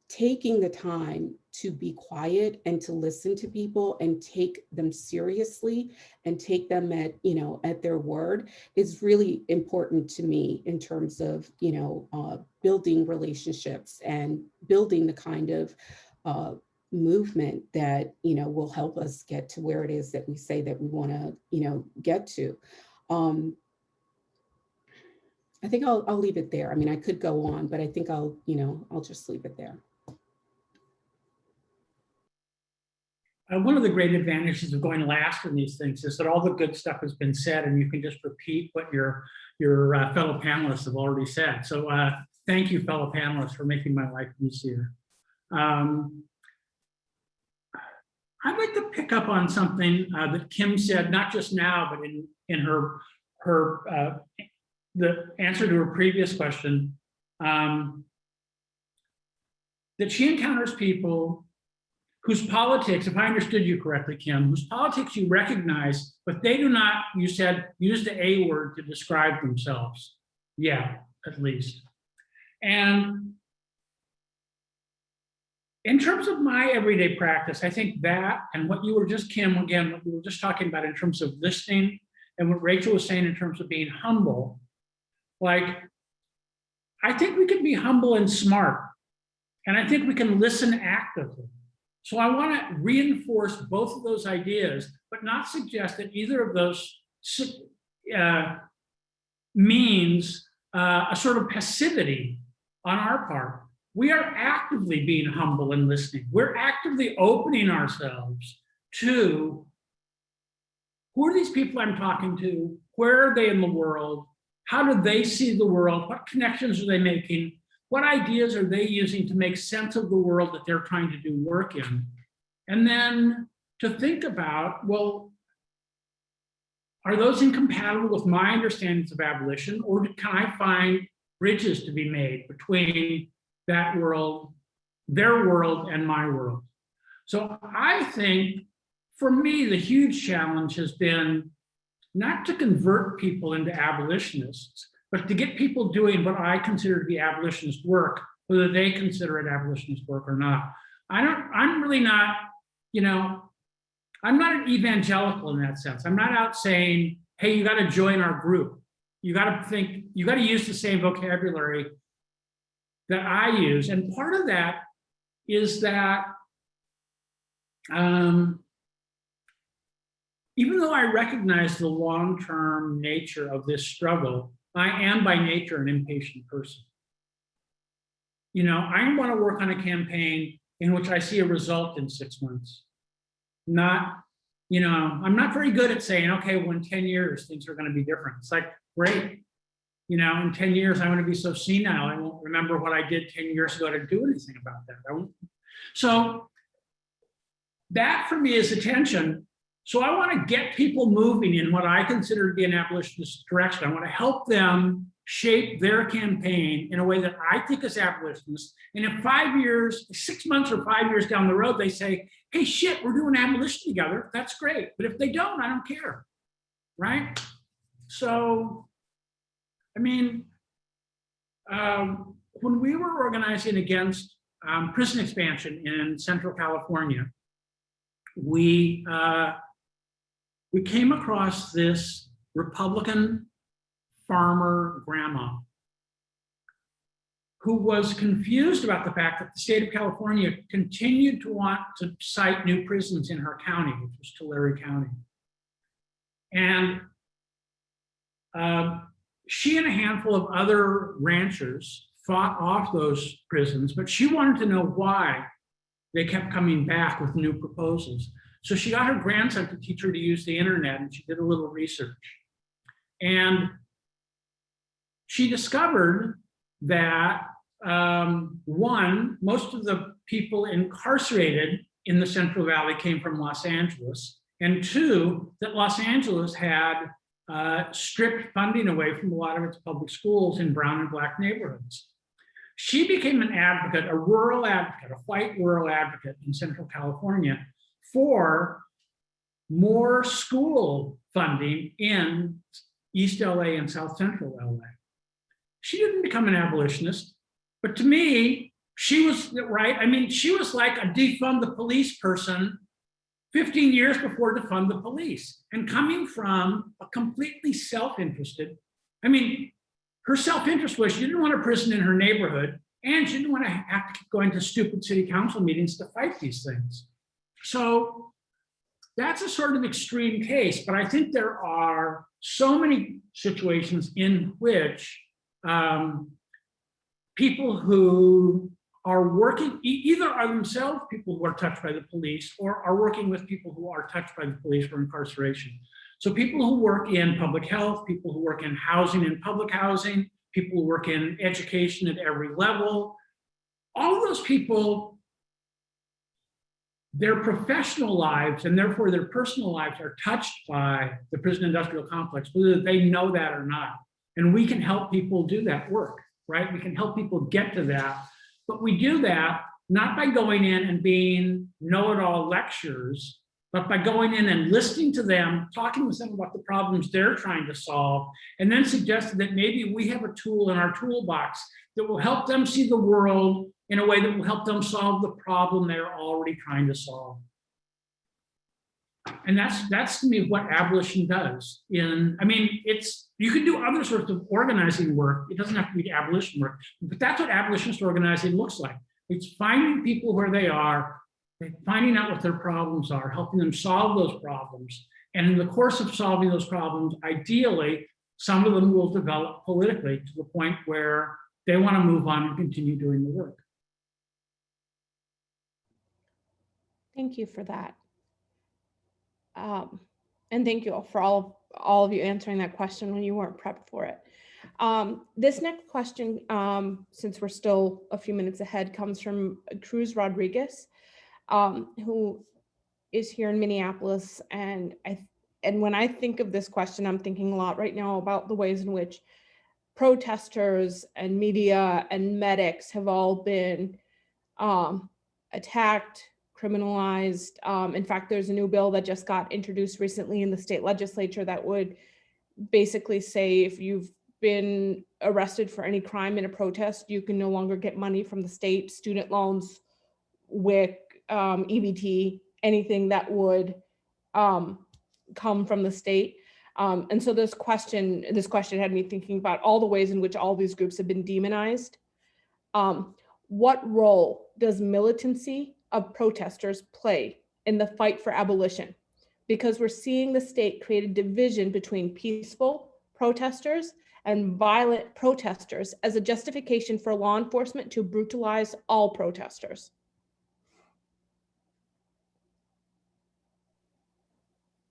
taking the time to be quiet and to listen to people and take them seriously and take them at, you know, at their word is really important to me in terms of, you know, building relationships and building the kind of movement that, you know, will help us get to where it is that we say that we want to, you know, get to. I think I'll leave it there. I mean, I could go on, but I think I'll just leave it there. one of the great advantages of going last in these things is that all the good stuff has been said, and you can just repeat what your fellow panelists have already said. So thank you, fellow panelists, for making my life easier. I'd like to pick up on something that Kim said, not just now, but in her the answer to her previous question, that she encounters people whose politics, if I understood you correctly, Kim, whose politics you recognize, but they do not, you said, use the A word to describe themselves. Yeah, at least. And in terms of my everyday practice, I think that and what you were just, Kim, again, what we were just talking about in terms of listening and what Rachel was saying in terms of being humble, like, I think we can be humble and smart, and I think we can listen actively. So I want to reinforce both of those ideas, but not suggest that either of those means a sort of passivity on our part. We are actively being humble and listening. We're actively opening ourselves to who are these people I'm talking to? Where are they in the world? How do they see the world? What connections are they making? What ideas are they using to make sense of the world that they're trying to do work in? And then to think about, well, are those incompatible with my understandings of abolition, or can I find bridges to be made between that world, their world, and my world? So I think, for me, the huge challenge has been not to convert people into abolitionists, but to get people doing what I consider to be abolitionist work, whether they consider it abolitionist work or not. I'm really not, I'm not an evangelical in that sense. I'm not out saying, hey, you got to join our group. You got to think, you got to use the same vocabulary that I use. And part of that is that even though I recognize the long-term nature of this struggle, I am by nature an impatient person. I want to work on a campaign in which I see a result in 6 months. I'm not very good at saying, okay, well, in 10 years, things are going to be different. It's like, great. In 10 years, I'm going to be so senile, I won't remember what I did 10 years ago to do anything about that. So that for me is attention. So I want to get people moving in what I consider to be an abolitionist direction. I want to help them shape their campaign in a way that I think is abolitionist. And if 5 years, 6 months or 5 years down the road, they say, hey, shit, we're doing abolition together, that's great. But if they don't, I don't care, right? So, when we were organizing against prison expansion in Central California, we came across this Republican farmer grandma who was confused about the fact that the state of California continued to want to site new prisons in her county, which was Tulare County. And she and a handful of other ranchers fought off those prisons, but she wanted to know why they kept coming back with new proposals. So she got her grandson to teach her to use the internet, and she did a little research. And she discovered that, one, most of the people incarcerated in the Central Valley came from Los Angeles, and two, that Los Angeles had stripped funding away from a lot of its public schools in brown and black neighborhoods. She became an advocate, a rural advocate, a white rural advocate in Central California for more school funding in East LA and South Central LA. She didn't become an abolitionist, but to me, she was right. She was like a defund the police person 15 years before defund the police, and coming from a completely self-interested, her self-interest was she didn't want a prison in her neighborhood, and she didn't want to have to keep going to stupid city council meetings to fight these things. So that's a sort of extreme case, but I think there are so many situations in which people who are working, either are themselves people who are touched by the police or are working with people who are touched by the police for incarceration. So people who work in public health, people who work in housing and public housing, people who work in education at every level, all of those people, their professional lives and therefore their personal lives are touched by the prison industrial complex, whether they know that or not. And we can help people do that work, right? We can help people get to that. But we do that not by going in and being know-it-all lectures, but by going in and listening to them, talking with them about the problems they're trying to solve, and then suggesting that maybe we have a tool in our toolbox that will help them see the world in a way that will help them solve the problem they're already trying to solve. And that's to me what abolition does. You can do other sorts of organizing work. It doesn't have to be abolition work, but that's what abolitionist organizing looks like. It's finding people where they are, finding out what their problems are, helping them solve those problems. And in the course of solving those problems, ideally, some of them will develop politically to the point where they want to move on and continue doing the work. Thank you for that. And thank you for all of you answering that question when you weren't prepped for it. This next question, since we're still a few minutes ahead, comes from Cruz Rodriguez, who is here in Minneapolis. And when I think of this question, I'm thinking a lot right now about the ways in which protesters and media and medics have all been attacked, criminalized. In fact, there's a new bill that just got introduced recently in the state legislature that would basically say if you've been arrested for any crime in a protest, you can no longer get money from the state, student loans, WIC, EBT, anything that would come from the state. And so this question had me thinking about all the ways in which all these groups have been demonized. What role does militancy of protesters play in the fight for abolition? Because we're seeing the state create a division between peaceful protesters and violent protesters as a justification for law enforcement to brutalize all protesters.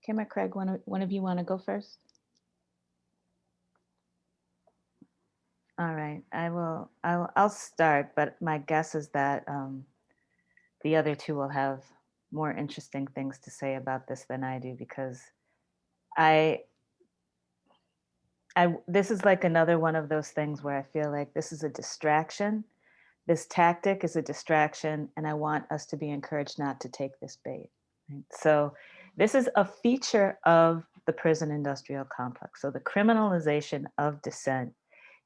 Kim or Craig, one of you want to go first? All right, I'll start, but my guess is that the other two will have more interesting things to say about this than I do, because this is like another one of those things where I feel like this is a distraction. This tactic is a distraction, and I want us to be encouraged not to take this bait. Right? So this is a feature of the prison industrial complex. So the criminalization of dissent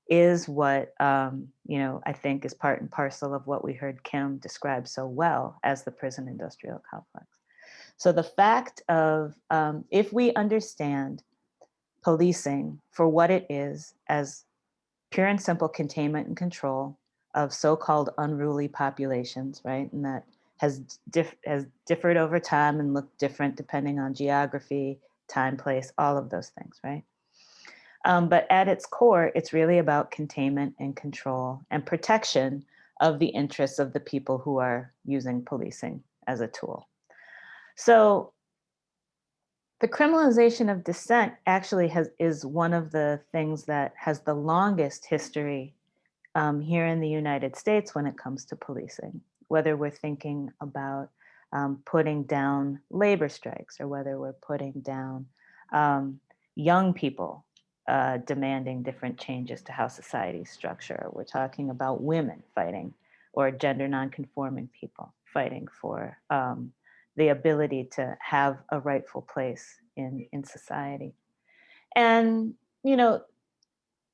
is what I think is part and parcel of what we heard Kim describe so well as the prison industrial complex. So the fact of, if we understand policing for what it is, as pure and simple containment and control of so-called unruly populations, right? And that has differed over time and looked different depending on geography, time, place, all of those things, right? But at its core, it's really about containment and control and protection of the interests of the people who are using policing as a tool. So the criminalization of dissent actually is one of the things that has the longest history here in the United States when it comes to policing, whether we're thinking about putting down labor strikes or whether we're putting down young people demanding different changes to how society's structure. We're talking about women fighting, or gender nonconforming people fighting for the ability to have a rightful place in society. And,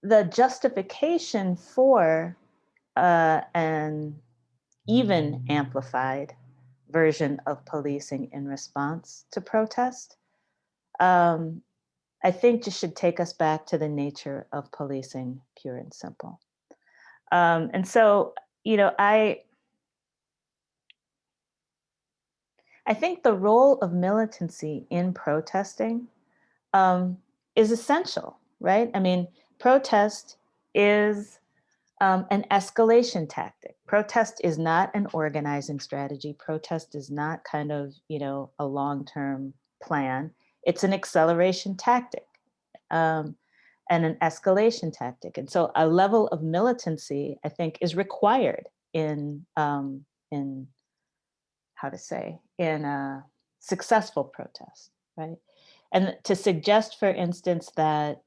the justification for an even amplified version of policing in response to protest, I think just should take us back to the nature of policing, pure and simple. And so, I think the role of militancy in protesting is essential, right? I mean, protest is an escalation tactic. Protest is not an organizing strategy. Protest is not kind of, a long-term plan. It's an acceleration tactic and an escalation tactic. And so a level of militancy, I think, is required in a successful protest, right? And to suggest, for instance, that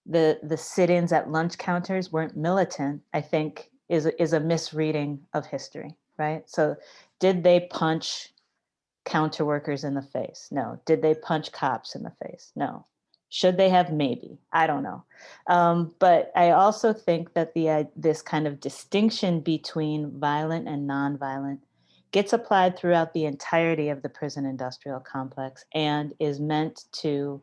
the sit-ins at lunch counters weren't militant, I think is a misreading of history, right? So did they punch counter workers in the face? No. Did they punch cops in the face? No. Should they have? Maybe. I don't know. But I also think that this kind of distinction between violent and nonviolent gets applied throughout the entirety of the prison industrial complex and is meant to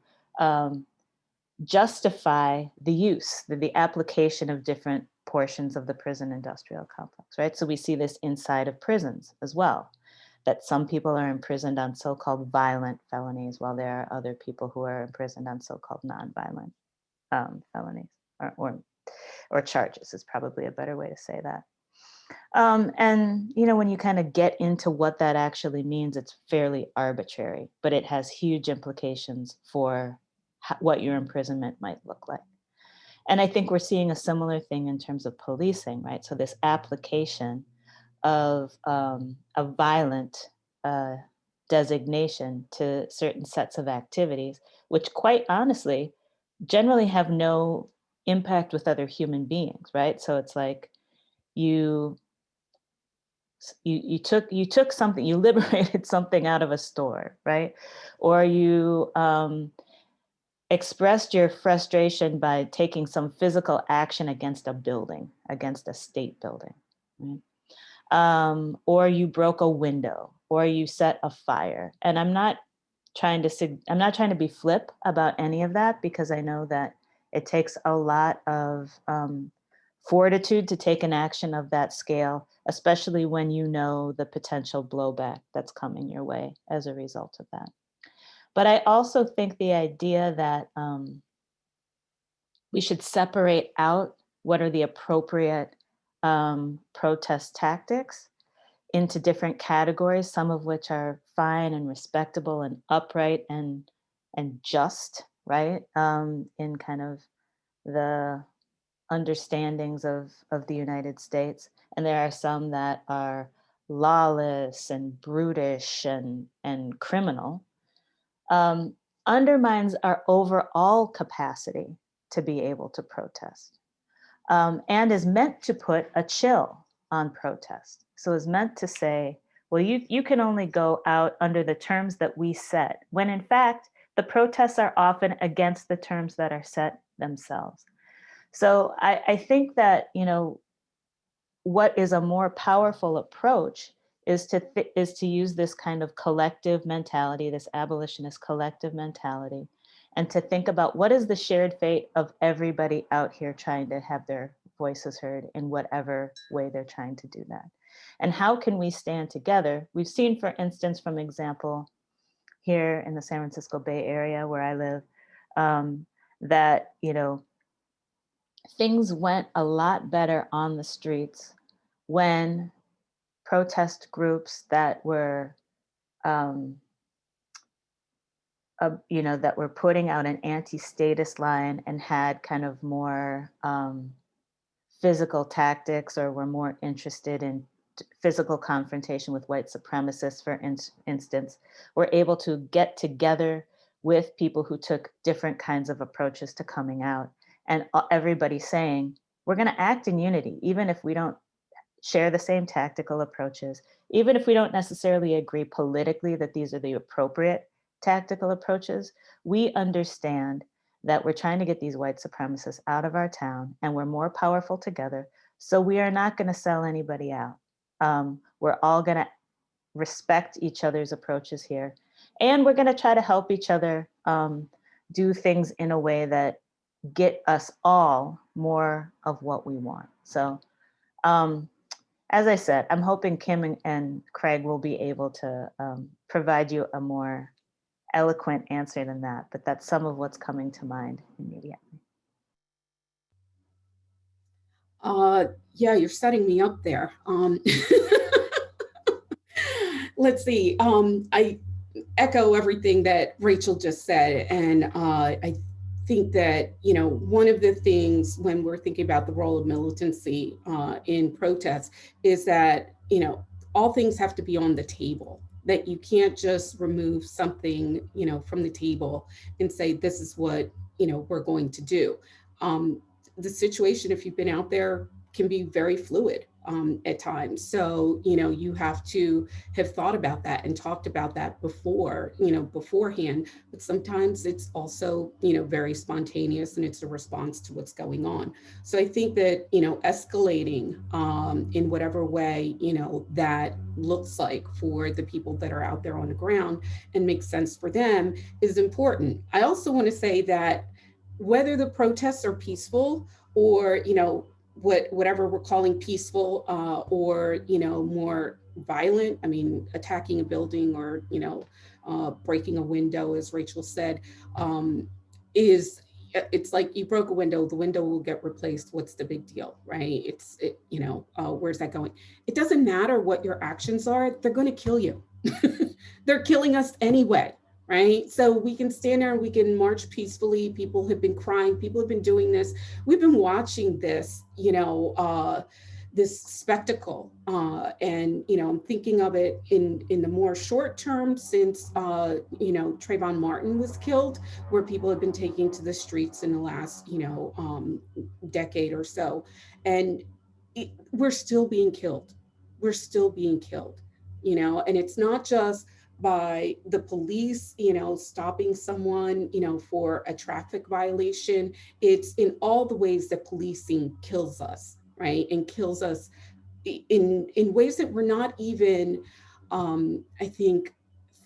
justify the use, the application of different portions of the prison industrial complex, right? So we see this inside of prisons as well, that some people are imprisoned on so-called violent felonies, while there are other people who are imprisoned on so-called nonviolent felonies or charges is probably a better way to say that. And when you kind of get into what that actually means, it's fairly arbitrary, but it has huge implications for what your imprisonment might look like. And I think we're seeing a similar thing in terms of policing, right? So this application of a violent designation to certain sets of activities, which quite honestly, generally have no impact with other human beings, right? So it's like you took something, you liberated something out of a store, right? Or you expressed your frustration by taking some physical action against a building, against a state building, right? Or you broke a window, or you set a fire. And I'm not trying to be flip about any of that, because I know that it takes a lot of fortitude to take an action of that scale, especially when you know the potential blowback that's coming your way as a result of that. But I also think the idea that we should separate out what are the appropriate protest tactics into different categories, some of which are fine and respectable and upright and just, right? In kind of the understandings of the United States. And there are some that are lawless and brutish and criminal, undermines our overall capacity to be able to protest, and is meant to put a chill on protest. So is meant to say, well, you can only go out under the terms that we set, when in fact, the protests are often against the terms that are set themselves. So I think that, what is a more powerful approach is to use this kind of collective mentality, this abolitionist collective mentality, and to think about what is the shared fate of everybody out here trying to have their voices heard in whatever way they're trying to do that. And how can we stand together? We've seen, for instance, from example, here in the San Francisco Bay Area where I live, that, things went a lot better on the streets when protest groups that were, that were putting out an anti-statist line and had kind of more physical tactics, or were more interested in physical confrontation with white supremacists, for instance, were able to get together with people who took different kinds of approaches to coming out, and everybody saying, we're going to act in unity, even if we don't share the same tactical approaches, even if we don't necessarily agree politically that these are the appropriate tactical approaches. We understand that we're trying to get these white supremacists out of our town, and we're more powerful together. So we are not going to sell anybody out. We're all going to respect each other's approaches here. And we're going to try to help each other do things in a way that get us all more of what we want. So as I said, I'm hoping Kim and Craig will be able to provide you a more eloquent answer than that, but that's some of what's coming to mind immediately. Yeah, you're setting me up there. Let's see. I echo everything that Rachel just said, and I think that one of the things when we're thinking about the role of militancy in protests is that all things have to be on the table. That you can't just remove something from the table and say this is what we're going to do. The situation, if you've been out there, can be very fluid at times. So you have to have thought about that and talked about that beforehand, but sometimes it's also very spontaneous and it's a response to what's going on. So I think that escalating in whatever way that looks like for the people that are out there on the ground and makes sense for them is important. I also want to say that whether the protests are peaceful or whatever we're calling peaceful or more violent, I mean attacking a building or breaking a window, as Rachel said, it's like you broke a window, the window will get replaced. What's the big deal, right? Where's that going? It doesn't matter what your actions are, they're going to kill you. They're killing us anyway, right? So we can stand there and we can march peacefully. People have been crying, people have been doing this. We've been watching this, this spectacle. And I'm thinking of it in the more short term since, Trayvon Martin was killed, where people have been taking to the streets in the last, decade or so. And we're still being killed. We're still being killed, and it's not just by the police, stopping someone, for a traffic violation. It's in all the ways that policing kills us, right? And kills us in ways that we're not even, I think,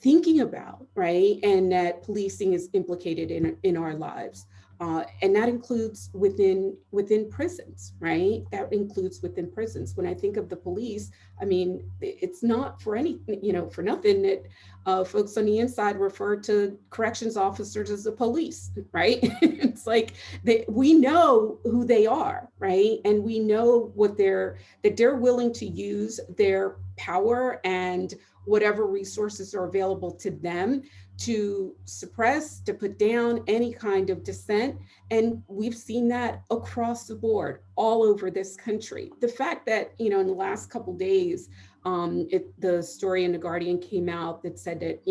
thinking about, right? And that policing is implicated in our lives. And that includes within prisons, right? That includes within prisons. When I think of the police, I mean, it's not for any, for nothing that folks on the inside refer to corrections officers as the police, right? It's like we know who they are, right? And we know that they're willing to use their power and whatever resources are available to them to suppress, to put down any kind of dissent. And we've seen that across the board, all over this country. The fact that, in the last couple of days, the story in The Guardian came out that said that,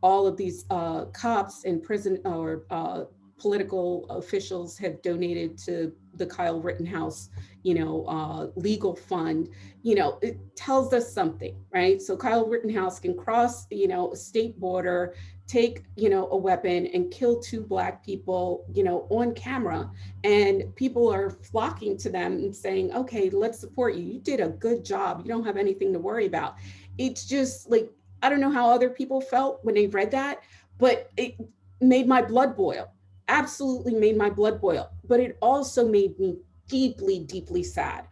all of these cops in prison or political officials have donated to the Kyle Rittenhouse, legal fund, it tells us something, right? So Kyle Rittenhouse can cross, a state border, take, a weapon and kill 2 Black people, on camera. And people are flocking to them and saying, okay, let's support you. You did a good job. You don't have anything to worry about. It's just like, I don't know how other people felt when they read that, but it made my blood boil. Absolutely made my blood boil. But it also made me deeply, deeply sad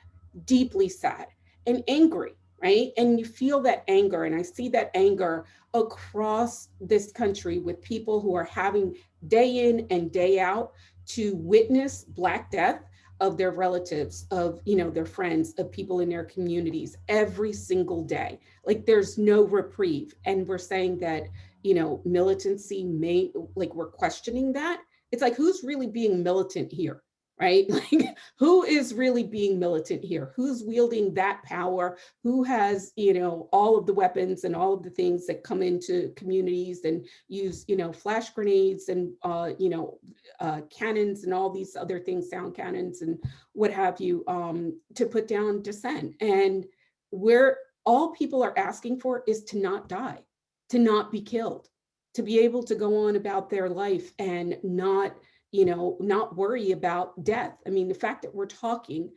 and angry, right? And you feel that anger, and I see that anger across this country with people who are having day in and day out to witness Black death of their relatives, of their friends, of people in their communities every single day. Like there's no reprieve. And we're saying that militancy we're questioning that. It's like, who's really being militant here, right? Like, who is really being militant here? Who's wielding that power? Who has, all of the weapons and all of the things that come into communities and use, flash grenades and, cannons and all these other things, sound cannons and what have you, to put down dissent. And where all people are asking for is to not die, to not be killed, to be able to go on about their life and not worry about death. I mean, the fact that we're talking,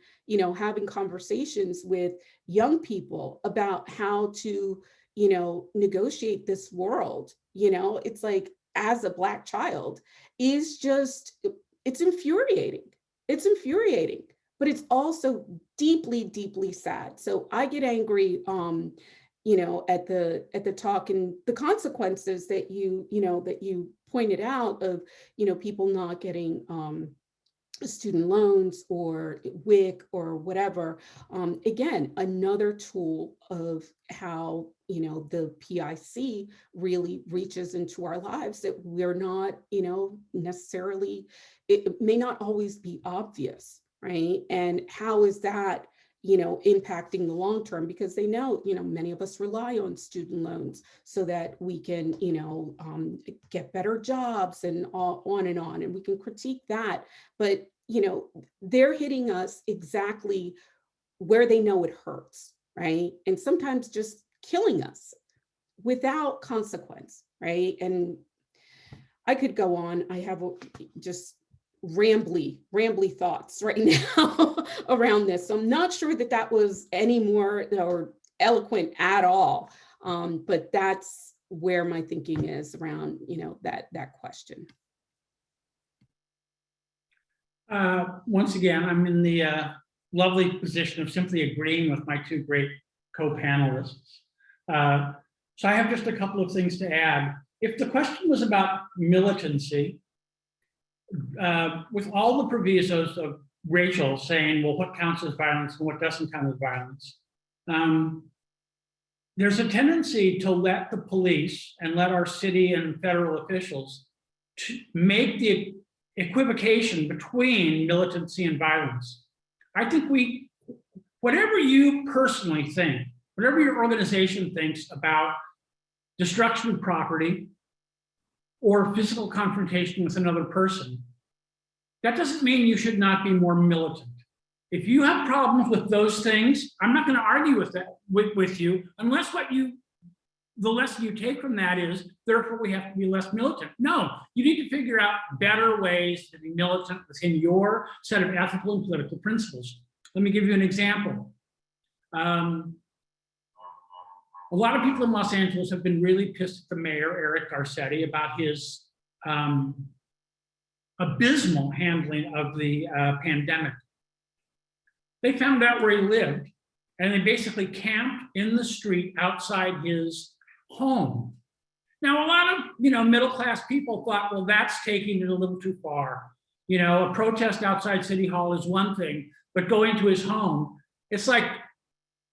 having conversations with young people about how to, negotiate this world, it's like, as a Black child, is just, it's infuriating. It's infuriating, but it's also deeply, deeply sad. So I get angry, at the talk and the consequences that you pointed out of, people not getting student loans or WIC or whatever. Again, another tool of how, you know, the PIC really reaches into our lives that we're not, you know, necessarily, it may not always be obvious, right? And how is that, you know, impacting the long term? Because they know, you know, many of us rely on student loans so that we can, you know, get better jobs and on, and we can critique that. But, you know, they're hitting us exactly where they know it hurts, right? And sometimes just killing us without consequence, right? And I could go on. I have just rambly thoughts right now around this. So I'm not sure that that was any more or eloquent at all. But that's where my thinking is around, you know, that question. Once again, I'm in the lovely position of simply agreeing with my two great co-panelists. So I have just a couple of things to add. If the question was about militancy, with all the provisos of Rachel saying, well, what counts as violence and what doesn't count as violence, there's a tendency to let the police and let our city and federal officials to make the equivocation between militancy and violence. I think whatever you personally think, whatever your organization thinks about destruction of property or physical confrontation with another person, that doesn't mean you should not be more militant. If you have problems with those things, I'm not going to argue with that with you, unless the lesson you take from that is, therefore we have to be less militant. No, you need to figure out better ways to be militant within your set of ethical and political principles. Let me give you an example. A lot of people in Los Angeles have been really pissed at the mayor, Eric Garcetti, about his abysmal handling of the pandemic. They found out where he lived, and they basically camped in the street outside his home. Now, a lot of middle-class people thought, well, that's taking it a little too far. You know, a protest outside City Hall is one thing, but going to his home, it's like,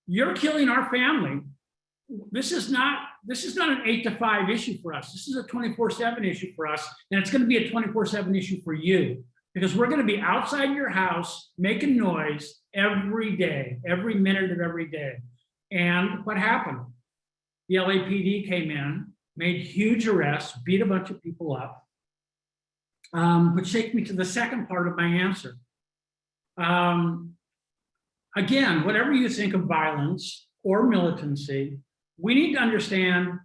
you're killing our family. This is not an 8 to 5 issue for us. This is a 24/7 issue for us, and it's going to be a 24/7 issue for you, because we're going to be outside your house making noise every day, every minute of every day. And what happened? The LAPD came in, made huge arrests, beat a bunch of people up, which takes me to the second part of my answer. Again, whatever you think of violence or militancy, we need to understand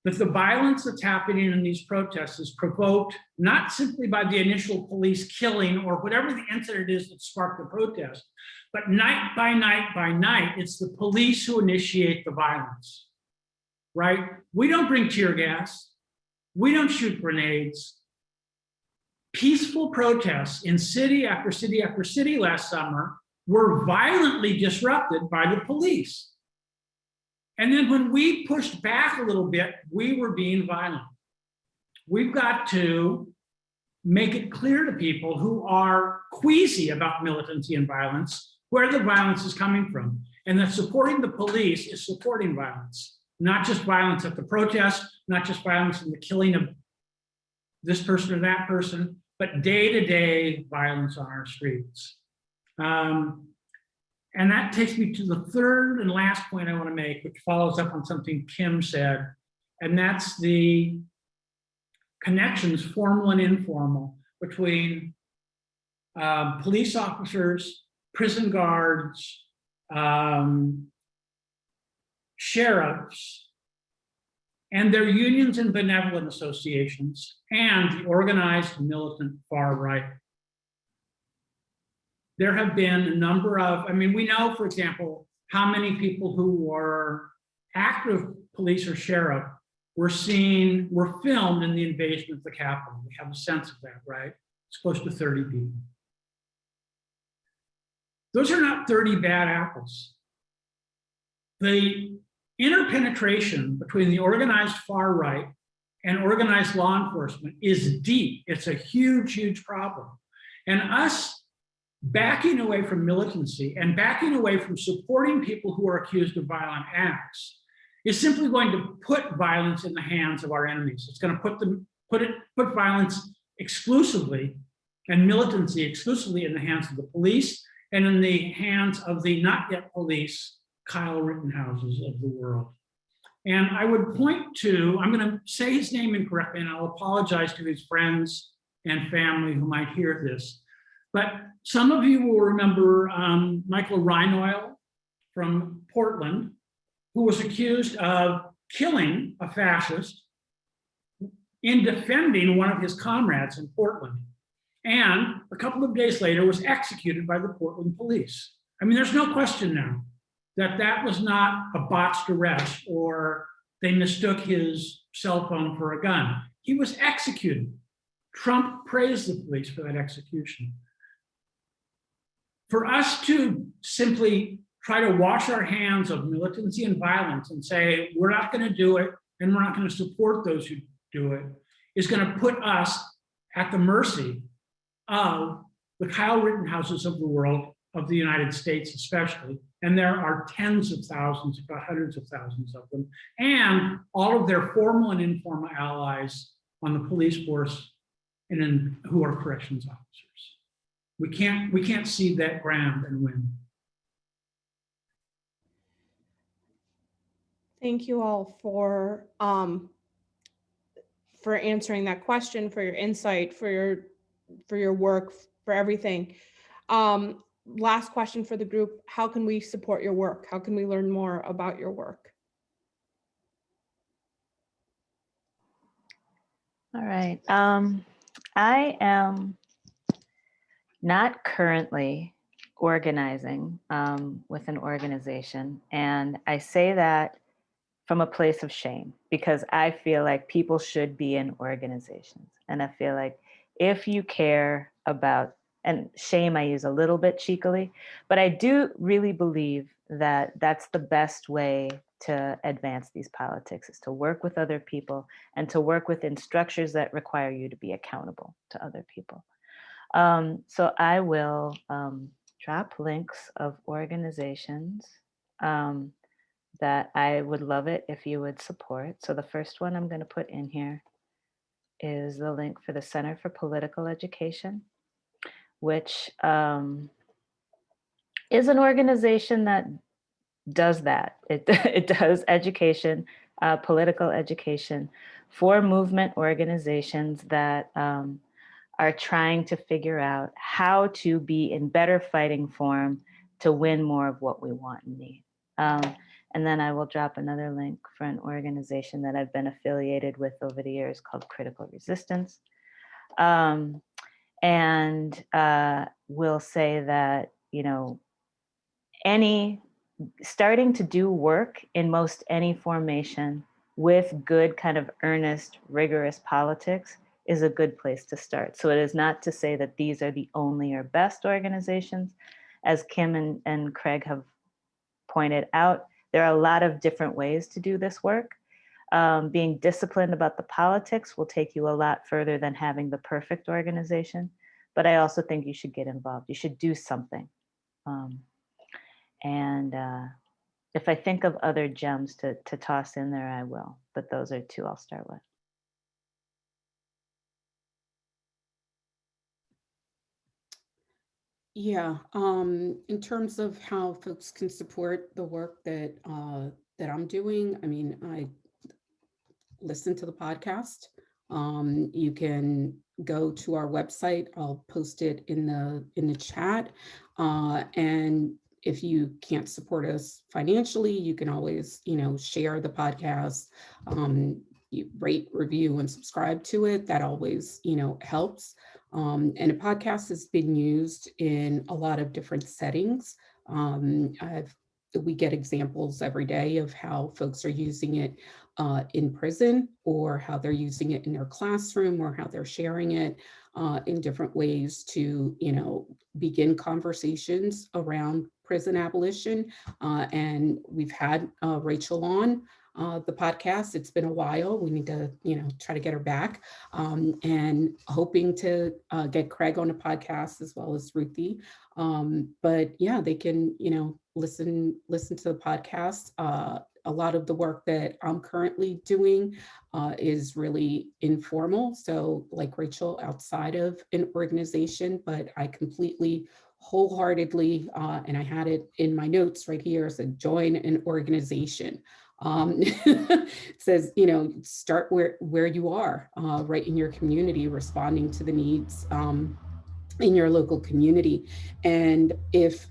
that the violence that's happening in these protests is provoked not simply by the initial police killing or whatever the incident is that sparked the protest, but night by night, it's the police who initiate the violence, right? We don't bring tear gas. We don't shoot grenades. Peaceful protests in city after city after city last summer were violently disrupted by the police. And then when we pushed back a little bit, we were being violent. We've got to make it clear to people who are queasy about militancy and violence where the violence is coming from, and that supporting the police is supporting violence, not just violence at the protest, not just violence in the killing of this person or that person, but day-to-day violence on our streets. And that takes me to the third and last point I want to make, which follows up on something Kim said, and that's the connections, formal and informal, between police officers, prison guards, sheriffs, and their unions and benevolent associations, and the organized militant far right. There have been a number of, we know, for example, how many people who were active police or sheriff were filmed in the invasion of the Capitol. We have a sense of that, right? It's close to 30 people. Those are not 30 bad apples. The interpenetration between the organized far right and organized law enforcement is deep. It's a huge, huge problem. And us backing away from militancy and backing away from supporting people who are accused of violent acts is simply going to put violence in the hands of our enemies. It's going to put violence exclusively and militancy exclusively in the hands of the police and in the hands of the not yet police Kyle Rittenhouses of the world. And I would point to, I'm going to say his name incorrectly, and I'll apologize to his friends and family who might hear this. But some of you will remember Michael Reinoil from Portland, who was accused of killing a fascist in defending one of his comrades in Portland. And a couple of days later was executed by the Portland police. I mean, there's no question now that that was not a botched arrest or they mistook his cell phone for a gun. He was executed. Trump praised the police for that execution. For us to simply try to wash our hands of militancy and violence and say, we're not going to do it and we're not going to support those who do it, is going to put us at the mercy of the Kyle Rittenhouses of the world, of the United States especially, and there are tens of thousands, if not hundreds of thousands of them, and all of their formal and informal allies on the police force and who are corrections officers. We can't cede that ground and win. Thank you all for answering that question, for your insight, for your work, for everything. Last question for the group: how can we support your work? How can we learn more about your work? All right. I am not currently organizing with an organization, and I say that from a place of shame, because I feel like people should be in organizations. And I feel like if you care about, and shame I use a little bit cheekily, but I do really believe that that's the best way to advance these politics, is to work with other people and to work within structures that require you to be accountable to other people. So I will drop links of organizations that I would love it if you would support. So the first one I'm going to put in here is the link for the Center for Political Education, which is an organization that does that. It does education, political education for movement organizations that are trying to figure out how to be in better fighting form to win more of what we want and need. And then I will drop another link for an organization that I've been affiliated with over the years called Critical Resistance. And we'll say that, you know, starting to do work in most any formation with good kind of earnest, rigorous politics is a good place to start. So it is not to say that these are the only or best organizations. As Kim and Craig have pointed out, there are a lot of different ways to do this work. Being disciplined about the politics will take you a lot further than having the perfect organization. But I also think you should get involved. You should do something. If I think of other gems to toss in there, I will. But those are two I'll start with. Yeah, in terms of how folks can support the work that I'm doing, I mean, I listen to the podcast. You can go to our website. I'll post it in the chat. And if you can't support us financially, you can always, share the podcast, you rate, review, and subscribe to it. That always, helps. And a podcast has been used in a lot of different settings. We get examples every day of how folks are using it in prison, or how they're using it in their classroom, or how they're sharing it in different ways to, begin conversations around prison abolition. And we've had Rachel on the podcast. It's been a while. We need to, try to get her back, and hoping to get Craig on a podcast as well as Ruthie. But yeah, they can, listen to the podcast. A lot of the work that I'm currently doing is really informal. So like Rachel, outside of an organization, but I completely wholeheartedly, and I had it in my notes right here, said join an organization. It says, start where you are, right in your community, responding to the needs in your local community. And if,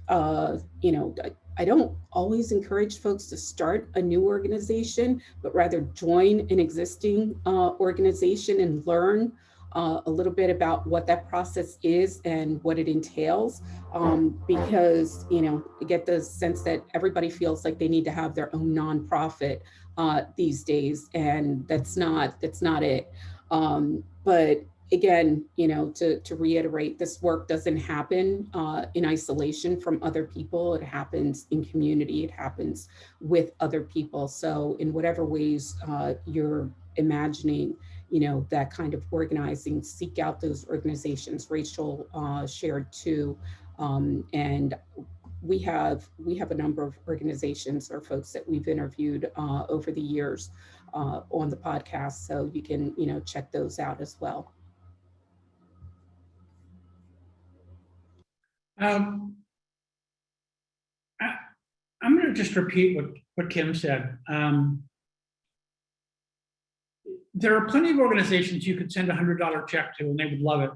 I don't always encourage folks to start a new organization, but rather join an existing organization and learn a little bit about what that process is and what it entails, because you get the sense that everybody feels like they need to have their own nonprofit these days, and that's not it. But again, to reiterate, this work doesn't happen in isolation from other people. It happens in community. It happens with other people. So in whatever ways you're imagining, that kind of organizing, seek out those organizations. Rachel shared too, and we have a number of organizations or folks that we've interviewed over the years on the podcast. So you can, check those out as well. I'm going to just repeat what Kim said. There are plenty of organizations you could send a $100 check to and they would love it.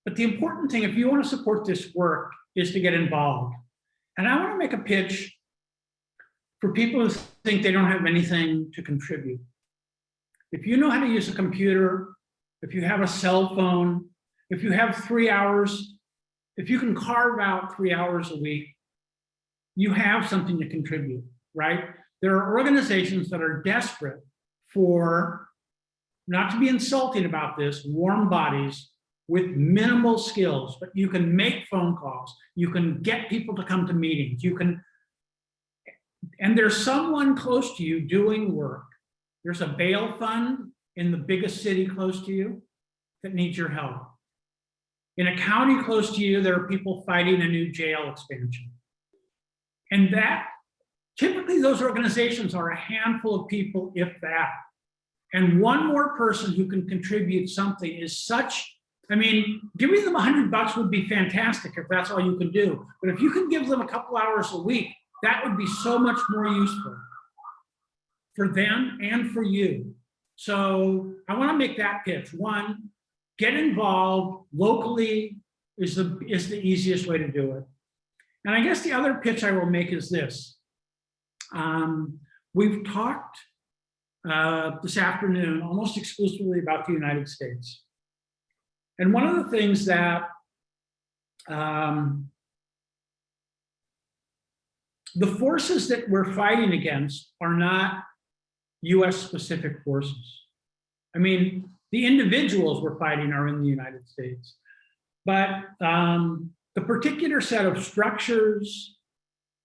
But the important thing, if you want to support this work, is to get involved. And I want to make a pitch for people who think they don't have anything to contribute. If you know how to use a computer, if you have a cell phone, if you have 3 hours, if you can carve out 3 hours a week, you have something to contribute, right? There are organizations that are desperate for, not to be insulting about this, warm bodies with minimal skills, but you can make phone calls, you can get people to come to meetings, and there's someone close to you doing work. There's a bail fund in the biggest city close to you that needs your help. In a county close to you, there are people fighting a new jail expansion. And that, typically those organizations are a handful of people, if that. And one more person who can contribute something is such, giving them $100 would be fantastic if that's all you can do. But if you can give them a couple hours a week, that would be so much more useful for them and for you. So I want to make that pitch. One, get involved locally is the easiest way to do it. And I guess the other pitch I will make is this. We've talked this afternoon almost exclusively about the United States. And one of the things that the forces that we're fighting against are not US specific forces. The individuals we're fighting are in the United States, but the particular set of structures,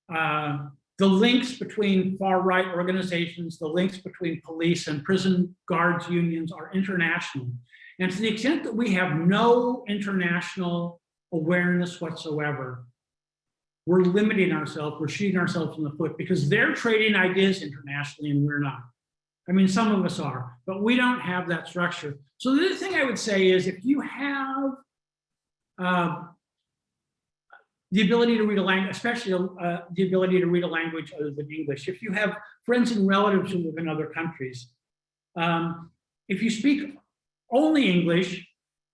the links between far-right organizations, the links between police and prison guards unions are international. And to the extent that we have no international awareness whatsoever, we're limiting ourselves, we're shooting ourselves in the foot, because they're trading ideas internationally and we're not. Some of us are, but we don't have that structure. So the other thing I would say is, if you have the ability to read a language, especially the ability to read a language other than English, if you have friends and relatives who live in other countries, if you speak only English,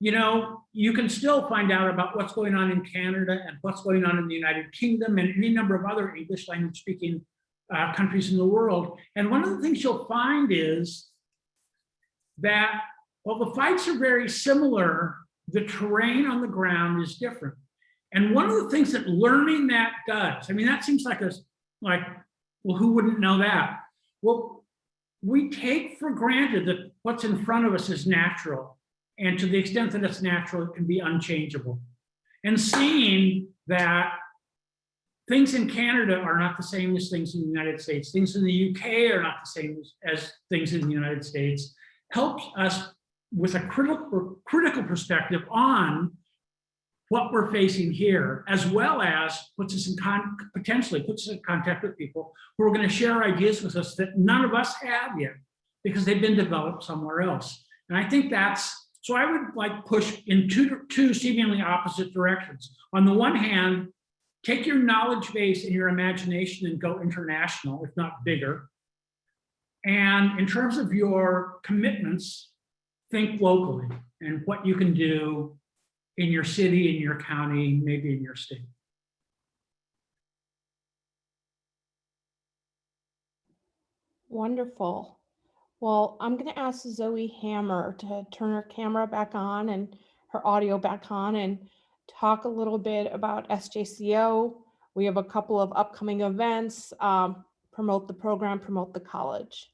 you can still find out about what's going on in Canada and what's going on in the United Kingdom and any number of other English language speaking countries in the world. And one of the things you'll find is that while the fights are very similar, the terrain on the ground is different. And one of the things that learning that does, that seems like well, who wouldn't know that? Well, we take for granted that what's in front of us is natural. And to the extent that it's natural, it can be unchangeable. And seeing that things in Canada are not the same as things in the United States. Things in the UK are not the same as things in the United States. Helps us with a critical perspective on what we're facing here, as well as puts us in potentially puts us in contact with people who are going to share ideas with us that none of us have yet, because they've been developed somewhere else. And I think that's, so I would like push in two seemingly opposite directions. On the one hand, take your knowledge base and your imagination and go international, if not bigger. And in terms of your commitments, think locally and what you can do in your city, in your county, maybe in your state. Wonderful. Well, I'm going to ask Zoe Hammer to turn her camera back on and her audio back on and talk a little bit about SJCO. We have a couple of upcoming events, promote the program, promote the college.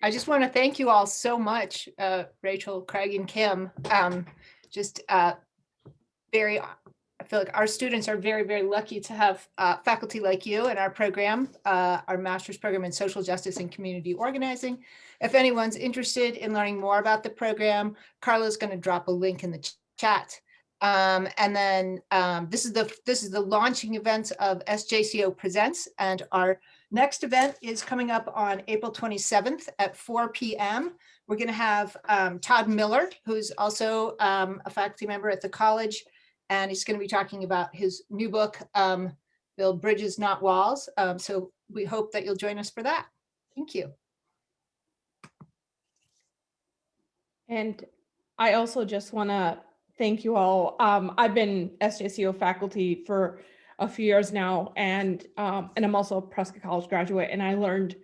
I just want to thank you all so much, Rachel, Craig, and Kim. I feel like our students are very, very lucky to have faculty like you in our program, our master's program in social justice and community organizing. If anyone's interested in learning more about the program, Carla's going to drop a link in the chat. And then this is the launching event of SJCO Presents, and our next event is coming up on April 27th at 4 p.m. We're going to have Todd Miller, who's also a faculty member at the college, and he's going to be talking about his new book, Build Bridges, Not Walls. So we hope that you'll join us for that. Thank you. And I also just want to thank you all. I've been SJCO faculty for a few years now, and I'm also a Prescott College graduate, and I learned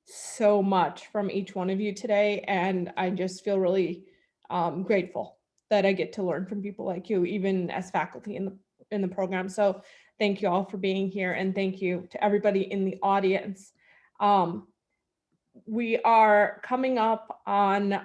so much from each one of you today, and I just feel really grateful that I get to learn from people like you, even as faculty in the program. So thank you all for being here, and thank you to everybody in the audience. We are coming up on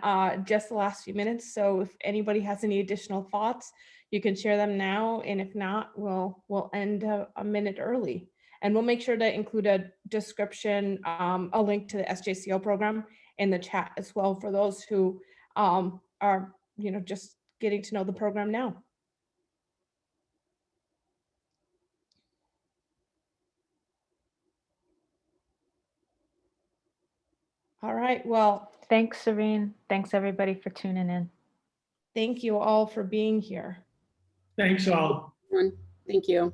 just the last few minutes, so if anybody has any additional thoughts, you can share them now, and if not, we'll end a minute early. And we'll make sure to include a description, a link to the SJCO program in the chat as well for those who are, just getting to know the program now. All right, well. Thanks, Cirien. Thanks, everybody, for tuning in. Thank you all for being here. Thanks all. Thank you.